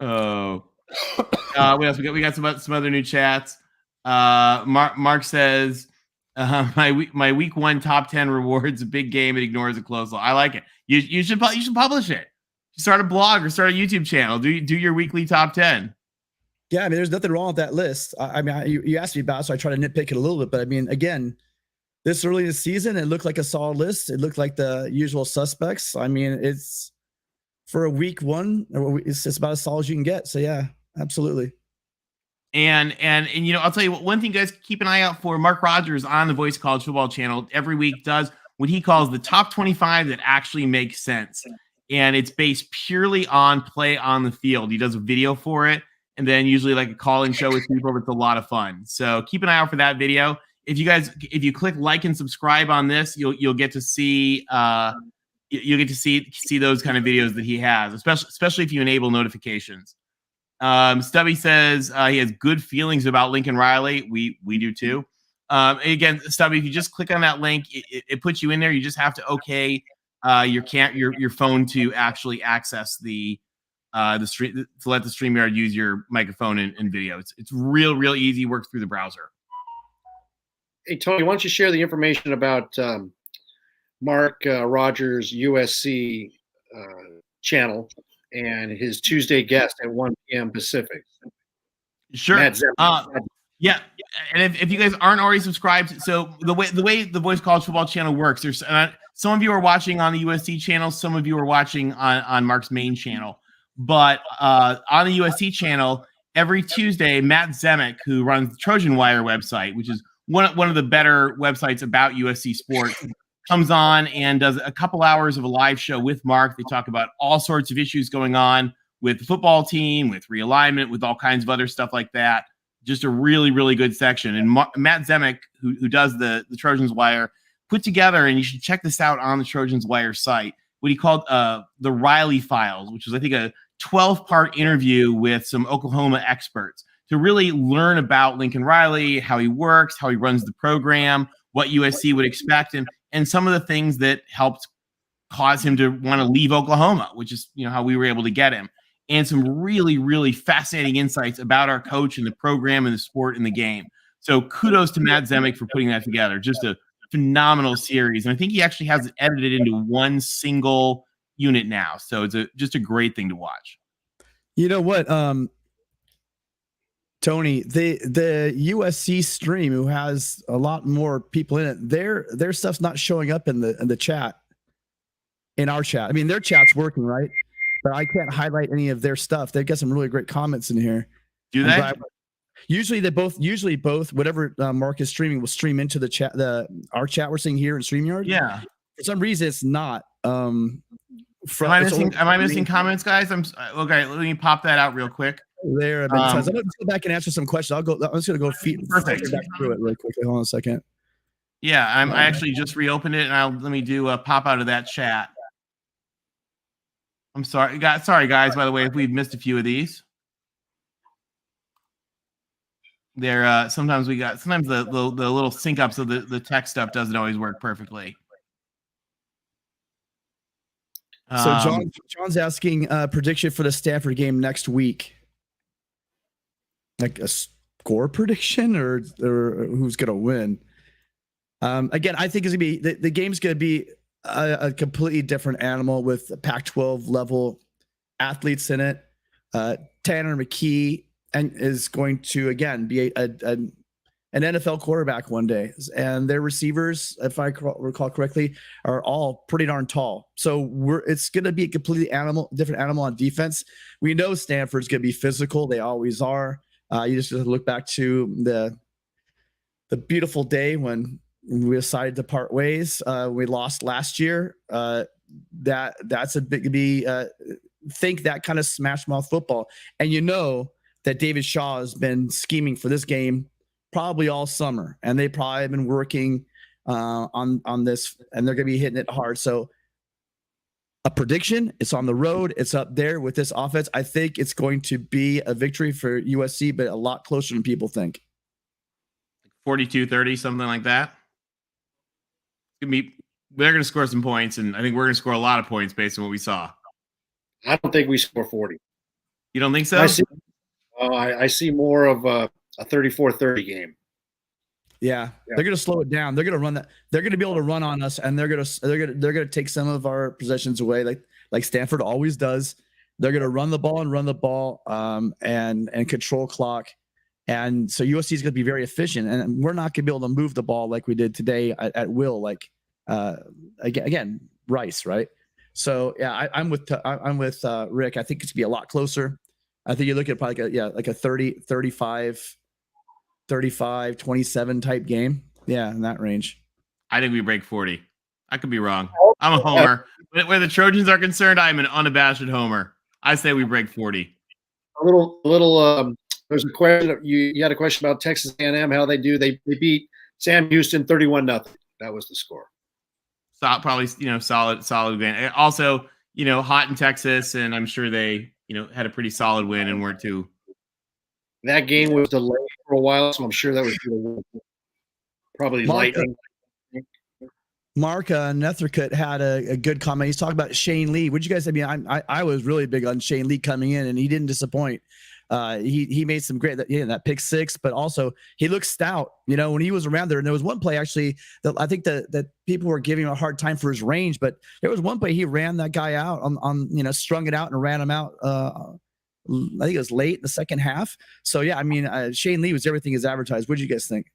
Oh, what else? We got some other new chats. Mark says, my week 1 top 10 rewards a big game and ignores a close loss. I like it. You should publish it. Start a blog or start a YouTube channel. Do your weekly top 10.
Yeah, I mean, there's nothing wrong with that list. I mean, you asked me about it, so I try to nitpick it a little bit. But I mean, again, this early in the season, it looked like a solid list. It looked like the usual suspects. I mean, it's for a week 1, it's about as solid as you can get. So yeah, absolutely.
And you know, I'll tell you one thing, guys, keep an eye out for. Mark Rogers on the Voice College Football channel every week does what he calls the top 25 that actually makes sense. And it's based purely on play on the field. He does a video for it, and then usually like a call-in show with people. It's a lot of fun. So keep an eye out for that video. If you click like and subscribe on this, you'll get to see see those kind of videos that he has, especially if you enable notifications. Stubby says he has good feelings about Lincoln Riley. We do too. Again, Stubby, if you just click on that link, it puts you in there. You just have to okay your phone to actually access the stream, to let the StreamYard use your microphone and video. It's real easy. Works through the browser.
Hey Tony, why don't you share the information about Mark Rogers' USC channel and his Tuesday guest at 1 p.m. Pacific?
Sure. Yeah, and if you guys aren't already subscribed, so the way the Voice College Football channel works, there's some of you are watching on the USC channel, some of you are watching on Mark's main channel, but on the USC channel every Tuesday, Matt Zemek, who runs the Trojan Wire website, which is one of the better websites about USC sports, comes on and does a couple hours of a live show with Mark. They talk about all sorts of issues going on with the football team, with realignment, with all kinds of other stuff like that. Just a really good section. And Matt Zemek, who does the Trojans Wire, put together, and you should check this out on the Trojans Wire site, what he called the Riley Files, which was, I think, a 12-part interview with some Oklahoma experts to really learn about Lincoln Riley, how he works, how he runs the program, what USC would expect, and some of the things that helped cause him to want to leave Oklahoma, which is, you know, how we were able to get him. And some really fascinating insights about our coach and the program and the sport and the game. So kudos to Matt Zemek for putting that together. Just a phenomenal series. And I think he actually has it edited into one single unit now. So it's just a great thing to watch.
You know what, Tony, the USC stream, who has a lot more people in it, their stuff's not showing up in the chat, in our chat. I mean, their chat's working, right? But I can't highlight any of their stuff. They've got some really great comments in here.
Do they?
Usually both, whatever Mark is streaming will stream into the chat, our chat we're seeing here in StreamYard.
Yeah.
For some reason, it's not.
Am I missing comments, guys? Okay. Let me pop that out real quick.
There. I'm going to go back and answer some questions. I'm just going to go
perfect.
Back through it really quickly. Hold on a second.
Yeah, I actually just reopened it, and let me do a pop out of that chat. I'm sorry, guys. By the way, if we've missed a few of these, sometimes the little sync ups of the tech stuff doesn't always work perfectly.
So John's asking prediction for the Stanford game next week, like a score prediction or who's gonna win. Again, I think it's gonna be the game's gonna be a completely different animal with Pac-12 level athletes in it. Tanner McKee is going to again be an NFL quarterback one day, and their receivers, if I recall correctly, are all pretty darn tall. So it's going to be a completely different animal on defense. We know Stanford's going to be physical; they always are. You just have to look back to the beautiful day when we decided to part ways. We lost last year. That's a big think that kind of smash mouth football. And you know that David Shaw has been scheming for this game probably all summer, and they probably have been working on this, and they're going to be hitting it hard. So a prediction, it's on the road, it's up there with this offense. I think it's going to be a victory for USC, but a lot closer than people think.
42-30, something like that. They're going to score some points, and I think we're going to score a lot of points based on what we saw.
I don't think we score 40.
You don't think so?
I see more of a 34-30 game.
Yeah, they're going to slow it down. They're going to run that. They're going to be able to run on us, and they're going to take some of our possessions away, like Stanford always does. They're going to run the ball, and control clock, and so USC is going to be very efficient, and we're not going to be able to move the ball like we did today at will, like again Rice, right? So yeah, I'm with Rick. I think it's going to be a lot closer. I think you look at probably like a 30, 35, 27 type game. Yeah, in that range.
I think we break 40. I could be wrong. I'm a homer. Where the Trojans are concerned, I'm an unabashed homer. I say we break 40.
There's a question. You had a question about Texas A&M, how they do. They beat Sam Houston 31-0. That was the score.
Probably, solid win. Also, hot in Texas, and I'm sure they, had a pretty solid win and weren't too.
That game was delayed for a while, so I'm sure that was probably lightning.
Mark Nethercutt had a good comment. He's talking about Shane Lee. Would you guys? I mean, I was really big on Shane Lee coming in, and he didn't disappoint. He made some great that pick six, but also he looked stout. When he was around there, and there was one play actually that I think that people were giving him a hard time for his range, but there was one play he ran that guy out on strung it out and ran him out. I think it was late in the second half. So yeah, I mean, Shane Lee was everything as advertised. What did you guys think?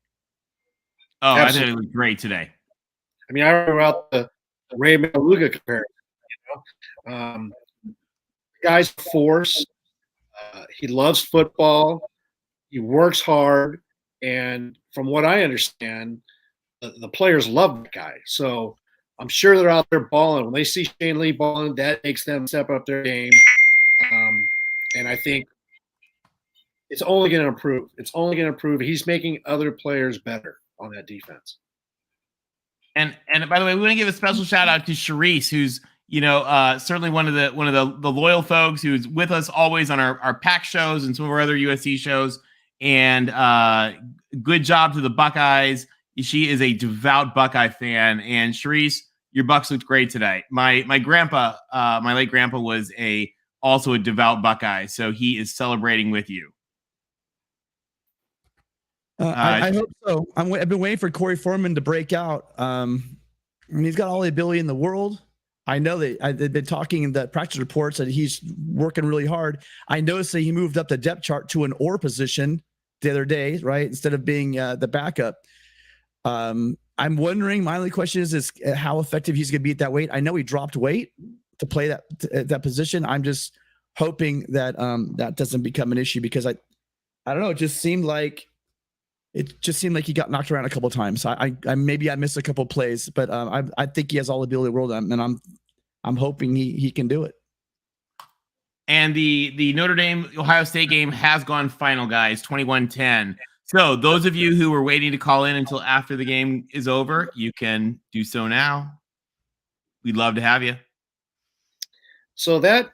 Oh, absolutely. I think it was great today.
I mean, I remember about the Ray Maluga comparison. Guy's force. He loves football. He works hard, and from what I understand, the players love the guy. So I'm sure they're out there balling. When they see Shane Lee balling, that makes them step up their game. And I think it's only going to improve. It's only going to improve. He's making other players better on that defense.
And by the way, we want to give a special shout out to Sharice, who's certainly one of the loyal folks who's with us always on our Pac shows and some of our other USC shows. And good job to the Buckeyes. She is a devout Buckeye fan. And Sharice, your Bucks looked great today. My grandpa, my late grandpa, was also a devout Buckeye, so he is celebrating with you.
I hope so. I've been waiting for Corey Foreman to break out. He's got all the ability in the world. I know that they've been talking in the practice reports that he's working really hard. I noticed that he moved up the depth chart to an or position the other day, right? Instead of being the backup. I'm wondering, my only question is how effective he's going to be at that weight. I know he dropped weight to play that position. I'm just hoping that that doesn't become an issue, because I don't know. It just seemed like he got knocked around a couple of times. I maybe I missed a couple of plays, but I think he has all the ability in the world, and I'm hoping he can do it.
And the Notre Dame Ohio State game has gone final, guys, 21-10. So those of you who were waiting to call in until after the game is over, you can do so now. We'd love to have you.
So that,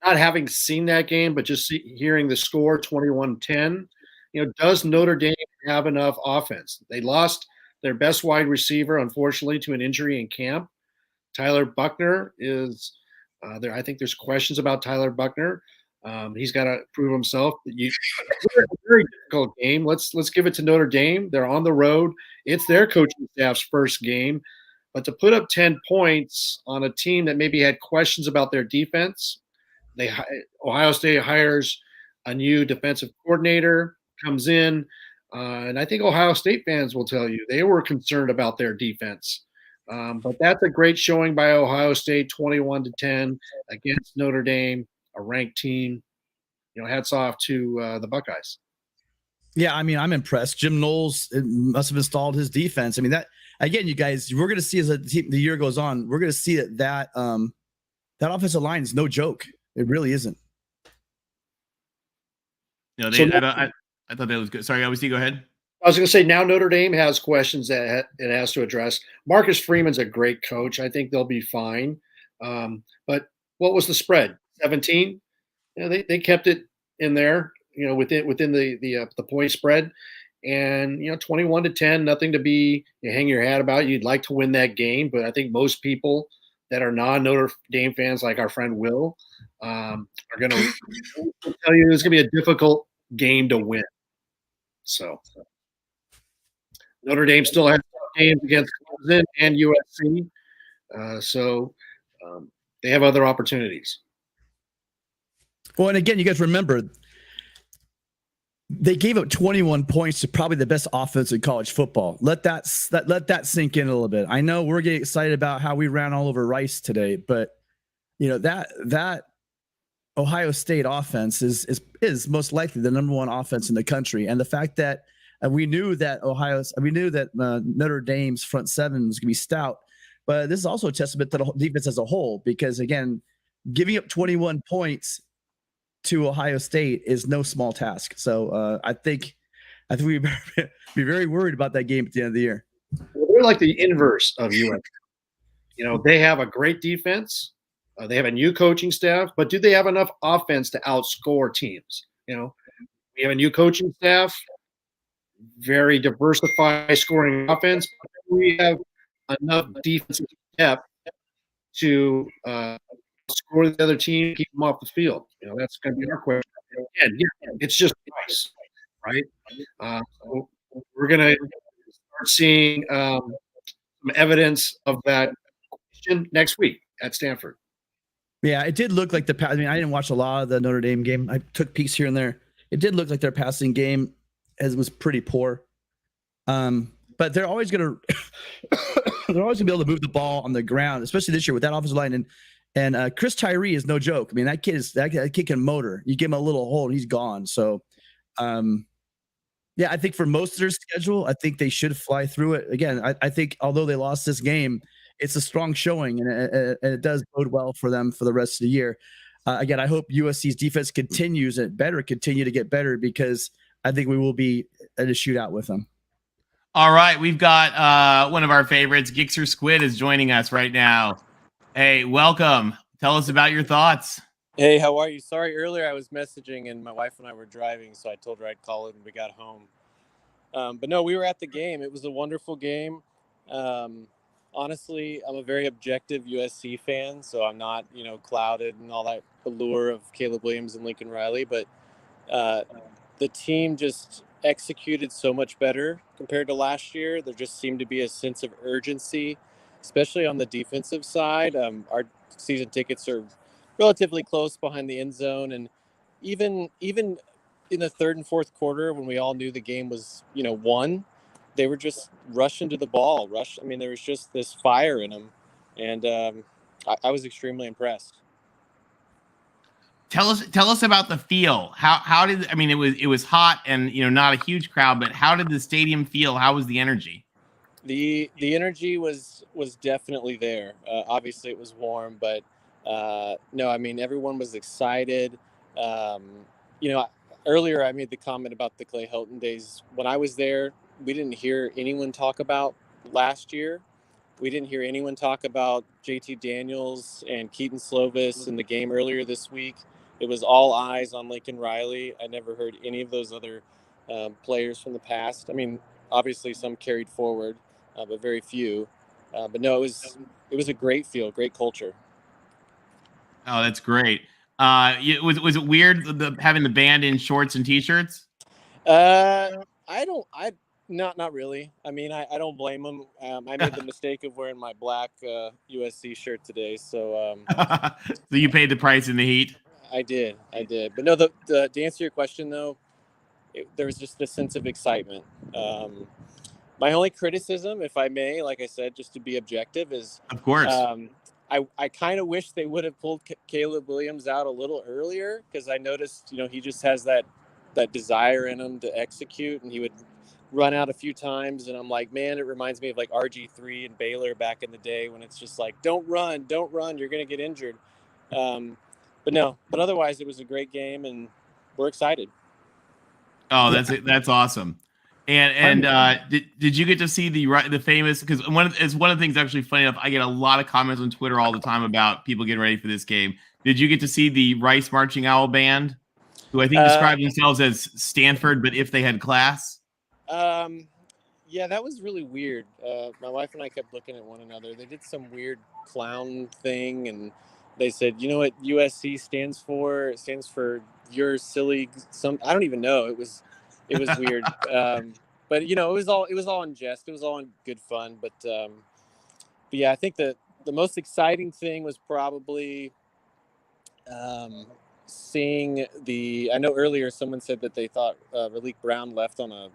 not having seen that game, but just hearing the score 21-10, does Notre Dame have enough offense? They lost their best wide receiver, unfortunately, to an injury in camp. Tyler Buckner is there. I think there's questions about Tyler Buckner. He's got to prove himself. Very difficult game. Let's give it to Notre Dame. They're on the road. It's their coaching staff's first game. But to put up 10 points on a team that maybe had questions about their defense, Ohio State hires a new defensive coordinator, comes in, and I think Ohio State fans will tell you they were concerned about their defense. But that's a great showing by Ohio State, 21-10 against Notre Dame, a ranked team. Hats off to the Buckeyes. Yeah,
I mean, I'm impressed. Jim Knowles must have installed his defense. I mean, that again, you guys, we're going to see as the year goes on, we're going to see that offensive line is no joke. It really isn't.
I thought that was good. Sorry, obviously, go ahead.
I was going to say, now Notre Dame has questions that it has to address. Marcus Freeman's a great coach. I think they'll be fine. But what was the spread? 17? They kept it in there, within the point spread, and 21-10, nothing to be hang your hat about. You'd like to win that game, but I think most people that are non-Notre Dame fans, like our friend Will, are going to tell you it's going to be a difficult game to win. So Notre Dame still has games against Clemson and USC, so they have other opportunities.
Well, and again, you guys remember they gave up 21 points to probably the best offense in college football. Let that sink in a little bit. I know we're getting excited about how we ran all over Rice today, but that Ohio State offense is most likely the number one offense in the country, and the fact that we knew that Notre Dame's front seven was going to be stout, but this is also a testament to the defense as a whole, because again, giving up 21 points to Ohio State is no small task. So I think we'd be very worried about that game at the end of the year.
Well, they're like the inverse of USC. They have a great defense. They have a new coaching staff, but do they have enough offense to outscore teams? We have a new coaching staff, very diversified scoring offense. We have enough defensive depth to score the other team, keep them off the field. That's going to be our question. Again, it's just price, right? So we're going to start seeing some evidence of that question next week at Stanford.
Yeah, it did look like I didn't watch a lot of the Notre Dame game. I took peeks here and there. It did look like their passing game was pretty poor. But they're always going to be able to move the ball on the ground, especially this year with that offensive line. And Chris Tyree is no joke. I mean, that kid can motor. You give him a little hole, and he's gone. So, I think for most of their schedule, I think they should fly through it. Again, I think although they lost this game, it's a strong showing, and it does bode well for them for the rest of the year. Again, I hope USC's defense continues and continue to get better, because I think we will be at a shootout with them.
All right, we've got one of our favorites, Gixxer Squid, is joining us right now. Hey, welcome. Tell us about your thoughts.
Hey, how are you? Sorry, earlier I was messaging and my wife and I were driving, so I told her I'd call it when we got home. But no, we were at the game. It was a wonderful game. Honestly, I'm a very objective USC fan, so I'm not, clouded and all that allure of Caleb Williams and Lincoln Riley. But the team just executed so much better compared to last year. There just seemed to be a sense of urgency, especially on the defensive side. Our season tickets are relatively close behind the end zone, and even in the third and fourth quarter, when we all knew the game was won, they were just rushing to the ball. There was just this fire in them, and I was extremely impressed.
Tell us about the feel. How did it was hot and not a huge crowd, but how did the stadium feel? How was the energy?
The energy was definitely there. Obviously it was warm, but no, everyone was excited. Earlier I made the comment about the Clay Helton days. When I was there, we didn't hear anyone talk about last year. We didn't hear anyone talk about JT Daniels and Keaton Slovis in the game earlier this week. It was all eyes on Lincoln Riley. I never heard any of those other players from the past. Obviously some carried forward, but very few. But no, it was a great feel, great culture.
Oh, that's great. Was it weird having the band in shorts and t-shirts?
Not really. I don't blame them. I made the mistake of wearing my black USC shirt today, so
so you paid the price in the heat.
I did. But no, to answer your question though, there was just a sense of excitement. My only criticism, if I may, like I said, just to be objective, is
of course.
I kind of wish they would have pulled Caleb Williams out a little earlier, because I noticed, he just has that desire in him to execute, and he would run out a few times, and I'm like, man, it reminds me of like RG3 and Baylor back in the day, when it's just like, don't run, you're going to get injured. But otherwise it was a great game, and we're excited.
Oh, that's awesome. And did you get to see the famous, because one of the things actually funny enough, I get a lot of comments on Twitter all the time about people getting ready for this game. Did you get to see the Rice Marching Owl Band, who I think described themselves as Stanford, but if they had class?
Yeah, that was really weird. My wife and I kept looking at one another. They did some weird clown thing, and they said, "You know what USC stands for? It stands for your silly some. I don't even know. It was weird. But it was all in jest. It was all in good fun. But yeah, I think the most exciting thing was probably seeing the. I know earlier someone said that they thought Raleek Brown left on a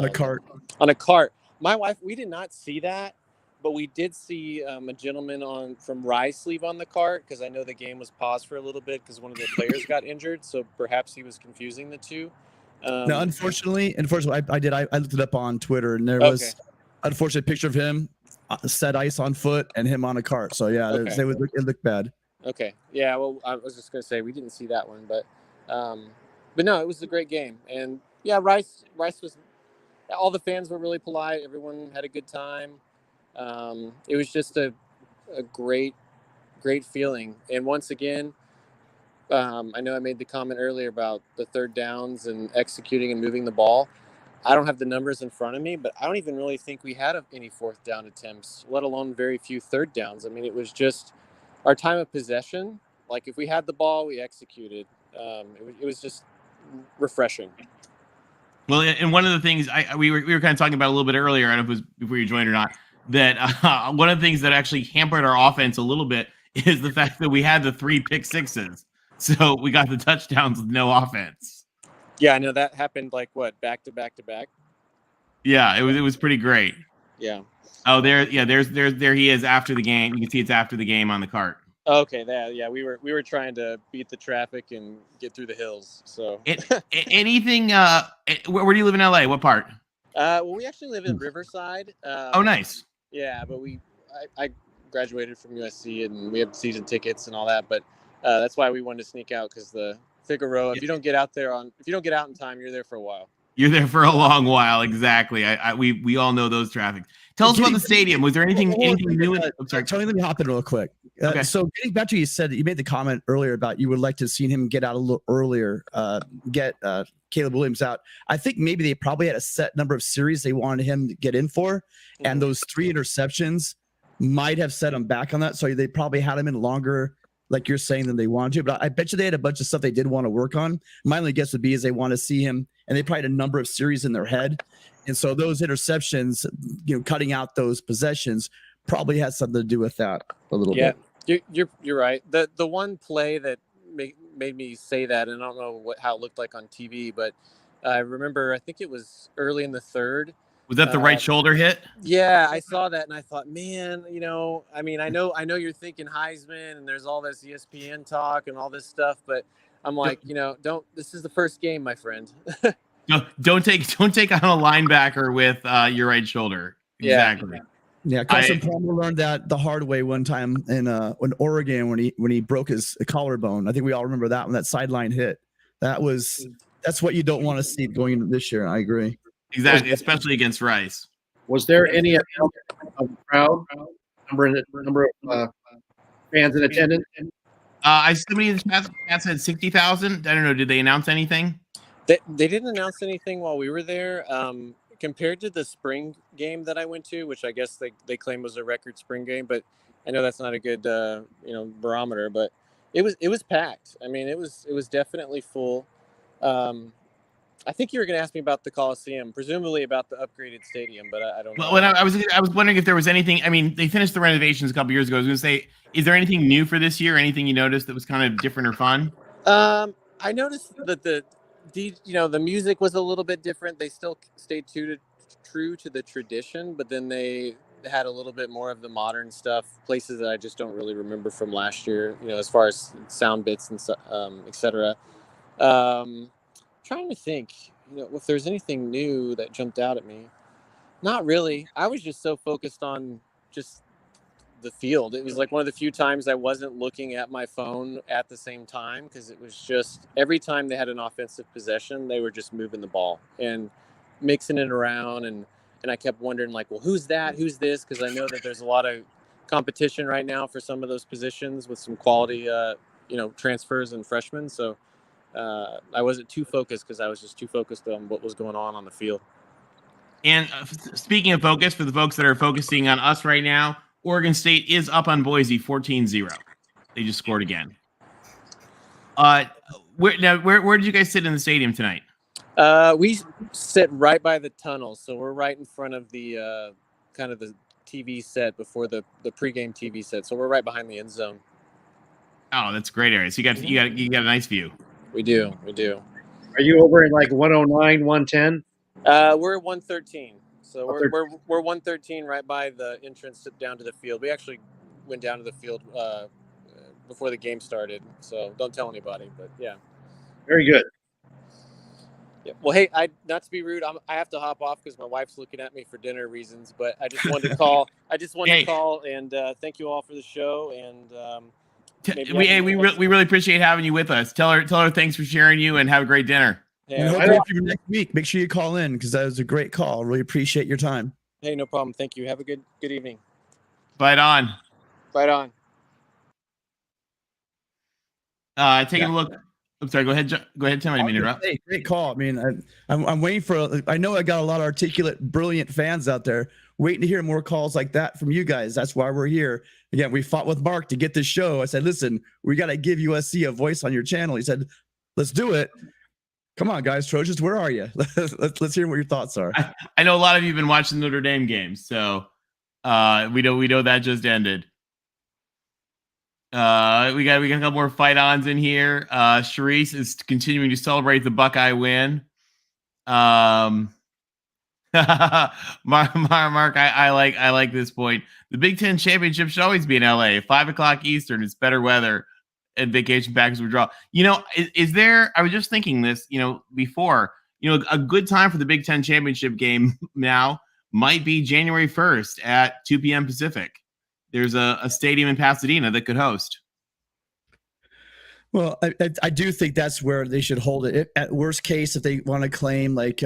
cart.
On a cart. My wife, we did not see that, but we did see a gentleman from Rice leave on the cart because I know the game was paused for a little bit because one of the players got injured. So perhaps he was confusing the two.
No, unfortunately, I looked it up on Twitter, and there was unfortunately a picture of him set ice on foot and him on a cart. So yeah, it looked bad.
Okay. Yeah. Well, I was just gonna say we didn't see that one, but no, it was a great game, and yeah, Rice was. All the fans were really polite. Everyone had a good time. It was just a great feeling. And once again, I know I made the comment earlier about the third downs and executing and moving the ball. I don't have the numbers in front of me, but I don't even really think we had any fourth down attempts, let alone very few third downs. I mean, it was just our time of possession. Like if we had the ball, we executed. It was just refreshing.
Well, and one of the things we were kind of talking about a little bit earlier, I don't know if it was before you joined or not, that one of the things that actually hampered our offense a little bit is the fact that we had the 3 pick sixes. So we got the touchdowns with no offense.
Yeah, I know that happened back to back to back.
Yeah, it was pretty great.
Yeah.
Oh, there he is after the game. You can see it's after the game on the cart.
Okay, we were trying to beat the traffic and get through the hills. So
anything? Where do you live in LA? What part?
Well, we actually live in Riverside.
Oh, nice.
Yeah, but I graduated from USC and we have season tickets and all that. But that's why we wanted to sneak out because the Figueroa. If you don't get out in time, you're there for a while.
You're there for a long while, exactly. We all know those traffic. Tell us about the stadium. Was there anything new? I'm sorry,
Tony, let me hop in real quick.
Okay.
So getting back to you said that you made the comment earlier about you would like to have seen him get out a little earlier, get Caleb Williams out. I think maybe they probably had a set number of series they wanted him to get in for, and those 3 interceptions might have set him back on that. So they probably had him in longer, like you're saying, than they wanted to. But I bet you they had a bunch of stuff they did want to work on. My only guess would be is they want to see him, and they probably had a number of series in their head. And so those interceptions, cutting out those possessions probably has something to do with that a little bit.
Yeah, you're right. The one play that made me say that, and I don't know how it looked like on TV, but I remember I think it was early in the third.
Was that the right shoulder hit?
Yeah, I saw that and I thought, man, I mean, I know you're thinking Heisman and there's all this ESPN talk and all this stuff, but I'm like, this is the first game, my friend.
Don't take on a linebacker with your right shoulder. Exactly.
Yeah, Carson Palmer learned that the hard way one time in Oregon when he broke his collarbone. I think we all remember that when that sideline hit. That's what you don't want to see going into this year. I agree.
Exactly, especially against Rice.
Was there any of the crowd number of fans in attendance?
Somebody in the chat said 60,000. I don't know. Did they announce anything?
They didn't announce anything while we were there. Compared to the spring game that I went to, which I guess they claim was a record spring game, but I know that's not a good barometer. But it was packed. I mean, it was definitely full. I think you were going to ask me about the Coliseum, presumably about the upgraded stadium, but I don't know.
Well, I was wondering if there was anything. I mean, they finished the renovations a couple years ago. I was going to say, is there anything new for this year? Anything you noticed that was kind of different or fun?
I noticed that the music was a little bit different. They still stayed true to the tradition, but then they had a little bit more of the modern stuff, places that I just don't really remember from last year, as far as sound bits and et cetera. Trying to think, if there's anything new that jumped out at me. Not really. I was just so focused on just the field. It was like one of the few times I wasn't looking at my phone at the same time, because it was just every time they had an offensive possession, they were just moving the ball and mixing it around. And I kept wondering, like, well, who's that? Who's this? Because I know that there's a lot of competition right now for some of those positions with some quality, transfers and freshmen. So I wasn't too focused because I was just too focused on what was going on the field.
And speaking of focus, for the folks that are focusing on us right now, Oregon State is up on Boise 14-0. They just scored again. Where did you guys sit in the stadium tonight?
We sit right by the tunnel, so we're right in front of the kind of the TV set before the pregame TV set. So we're right behind the end zone.
Oh, that's a great area. So you got a nice view.
We do.
Are you over in like 109, 110?
We're 113. So we're 113 right by the entrance down to the field. We actually went down to the field before the game started. So don't tell anybody, but yeah.
Very good.
Yeah. Well, hey, not to be rude, I have to hop off because my wife's looking at me for dinner reasons. But I just wanted to call. To call and thank you all for the show. And
we really appreciate having you with us. Tell her thanks for sharing you and have a great dinner.
Yeah,
and hopefully for next week, make sure you call in because that was a great call. Really appreciate your time.
Hey, no problem. Thank you. Have a good evening.
Fight on. Taking a look. I'm sorry. Go ahead, Tim. I didn't mean to interrupt.
Hey, great call. I mean, I'm waiting for. I know I got a lot of articulate, brilliant fans out there waiting to hear more calls like that from you guys. That's why we're here. Again, we fought with Mark to get this show. I said, listen, we got to give USC a voice on your channel. He said, let's do it. Come on, guys, Trojans, where are you? Let's hear what your thoughts are.
I know a lot of you have been watching Notre Dame games, so we know that just ended. We got a couple more fight-ons in here. Charisse is continuing to celebrate the Buckeye win. Mark, I like this point. The Big Ten championship should always be in LA. 5:00 Eastern. It's better weather. And vacation packages withdrawal. Is there? I was just thinking this. Before. A good time for the Big Ten championship game now might be January 1st at 2 p.m. Pacific. There's a stadium in Pasadena that could host.
Well, I do think that's where they should hold it. At worst case, if they want to claim like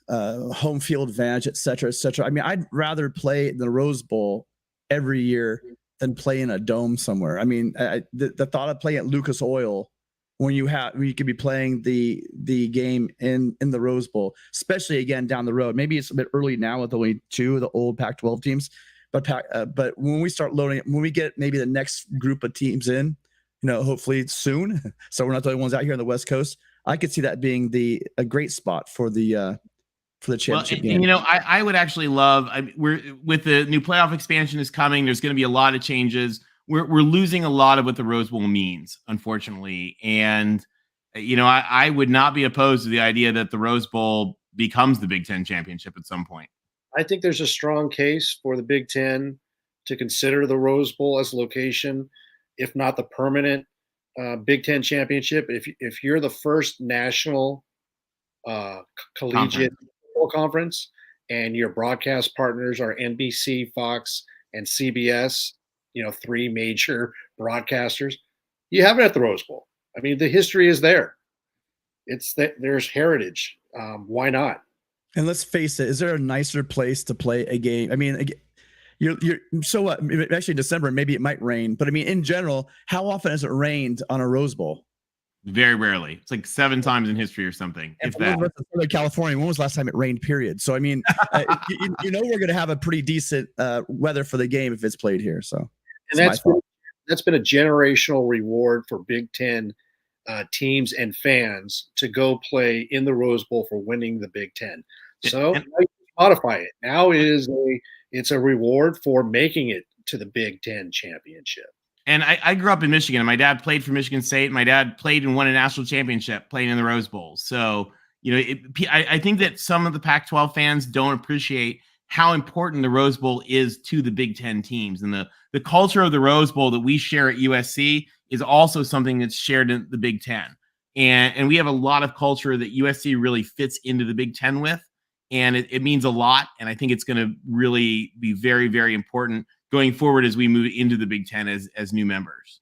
home field advantage, et cetera, et cetera. I mean, I'd rather play in the Rose Bowl every year than play in a dome somewhere. I mean, the thought of playing at Lucas Oil when you could be playing the game in the Rose Bowl, especially again down the road. Maybe it's a bit early now with only two of the old Pac-12 teams, but when we start loading, when we get maybe the next group of teams in, hopefully soon, so we're not the only ones out here on the West Coast, I could see that being a great spot for the championship game.
I would actually love. We're with the new playoff expansion is coming. There's going to be a lot of changes. We're losing a lot of what the Rose Bowl means, unfortunately. And I would not be opposed to the idea that the Rose Bowl becomes the Big Ten championship at some point.
I think there's a strong case for the Big Ten to consider the Rose Bowl as location, if not the permanent Big Ten championship. If you're the first national collegiate conference and your broadcast partners are NBC, Fox, and CBS, three major broadcasters, you have it at the Rose Bowl. I mean, the history is there. There's heritage. Why not?
And let's face it, is there a nicer place to play a game? I mean, you're so what? Actually, in December, maybe it might rain, but I mean, in general, how often has it rained on a Rose Bowl?
Very rarely. It's like 7 times in history or something.
If that. Southern California, when was the last time it rained? Period. So I mean, we're going to have a pretty decent weather for the game if it's played here. So,
and that's been a generational reward for Big Ten teams and fans to go play in the Rose Bowl for winning the Big Ten. So now you modify it. Now it's a reward for making it to the Big Ten championship.
And I grew up in Michigan. My dad played for Michigan State. My dad played and won a national championship playing in the Rose Bowl. So, I think that some of the Pac-12 fans don't appreciate how important the Rose Bowl is to the Big Ten teams. And the culture of the Rose Bowl that we share at USC is also something that's shared in the Big Ten. And we have a lot of culture that USC really fits into the Big Ten with. And it means a lot. And I think it's going to really be very, very important going forward as we move into the Big Ten as new members.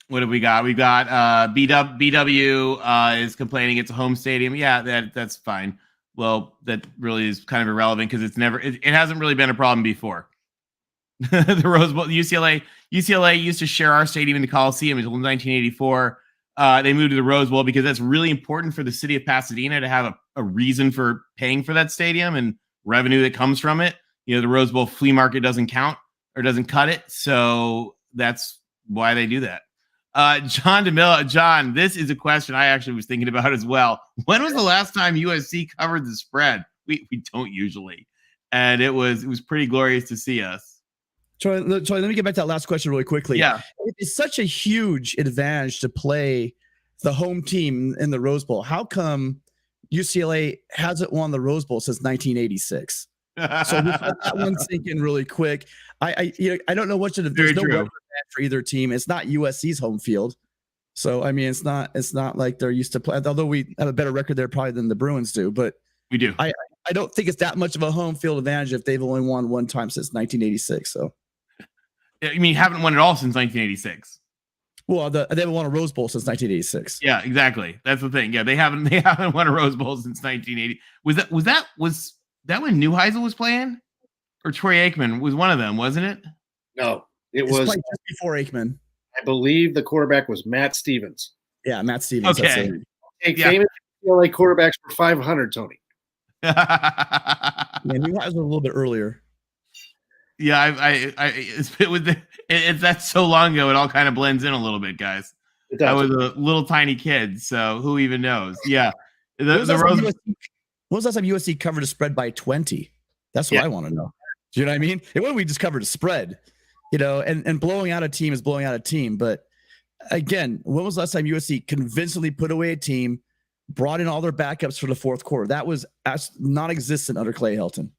What have we got? We've got BW is complaining it's a home stadium. Yeah, that's fine. Well, that really is kind of irrelevant because it hasn't really been a problem before. The Rose Bowl, UCLA used to share our stadium in the Coliseum until 1984. they moved to the Rose Bowl because that's really important for the city of Pasadena to have a reason for paying for that stadium and revenue that comes from it. You know, the Rose Bowl flea market doesn't count or doesn't cut it. So that's why they do that. John DeMille, John, this is a question I actually was thinking about as well. When was the last time USC covered the spread? We don't usually. And it was pretty glorious to see us.
Troy, let me get back to that last question really quickly.
Yeah.
It's such a huge advantage to play the home team in the Rose Bowl. How come UCLA hasn't won the Rose Bowl since 1986? So that one sink in really quick. I don't know what should. There's no weather for either team. It's not USC's home field, so I mean it's not like they're used to play. Although we have a better record there probably than the Bruins do, but
we do.
I don't think it's that much of a home field advantage if they've only won one time since 1986. So,
I mean, haven't won it all since 1986.
Well, they haven't won a Rose Bowl since 1986.
Yeah, exactly. That's the thing. Yeah, they haven't won a Rose Bowl since 1980. Was that when Neuheisel was playing, or Troy Aikman was one of them, wasn't it?
No, it
It's
was
like just before Aikman.
I believe the quarterback was Matt Stevens.
Yeah, Matt Stevens.
Okay.
Famous UCLA quarterbacks for 500, Tony.
Yeah, Neuheisel was a little bit earlier.
Yeah, it's that's so long ago. It all kind of blends in a little bit, guys. I was a little tiny kid, so who even knows? Yeah,
when was the last time USC covered a spread by 20? That's what I want to know. Do you know what I mean? And when we just covered a spread, and blowing out a team is blowing out a team. But again, when was the last time USC convincingly put away a team, brought in all their backups for the fourth quarter? That was non-existent under Clay Helton.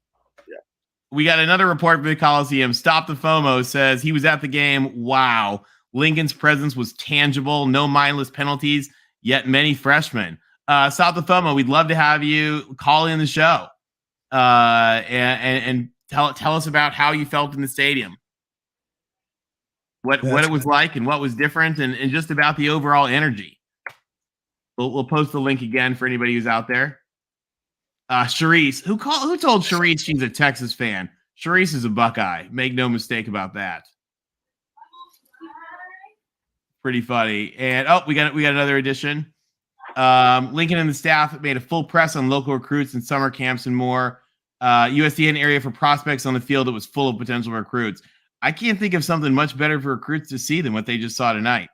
We got another report from the Coliseum. Stop the FOMO says he was at the game. Wow. Lincoln's presence was tangible. No mindless penalties, yet many freshmen. Stop the FOMO. We'd love to have you call in the show and tell us about how you felt in the stadium. What it was like and what was different and just about the overall energy. We'll post the link again for anybody who's out there. Charisse, who told Charisse she's a Texas fan? Charisse is a Buckeye. Make no mistake about that. Pretty funny. And we got another edition. Lincoln and the staff made a full press on local recruits and summer camps and more. USC had an area for prospects on the field that was full of potential recruits. I can't think of something much better for recruits to see than what they just saw tonight.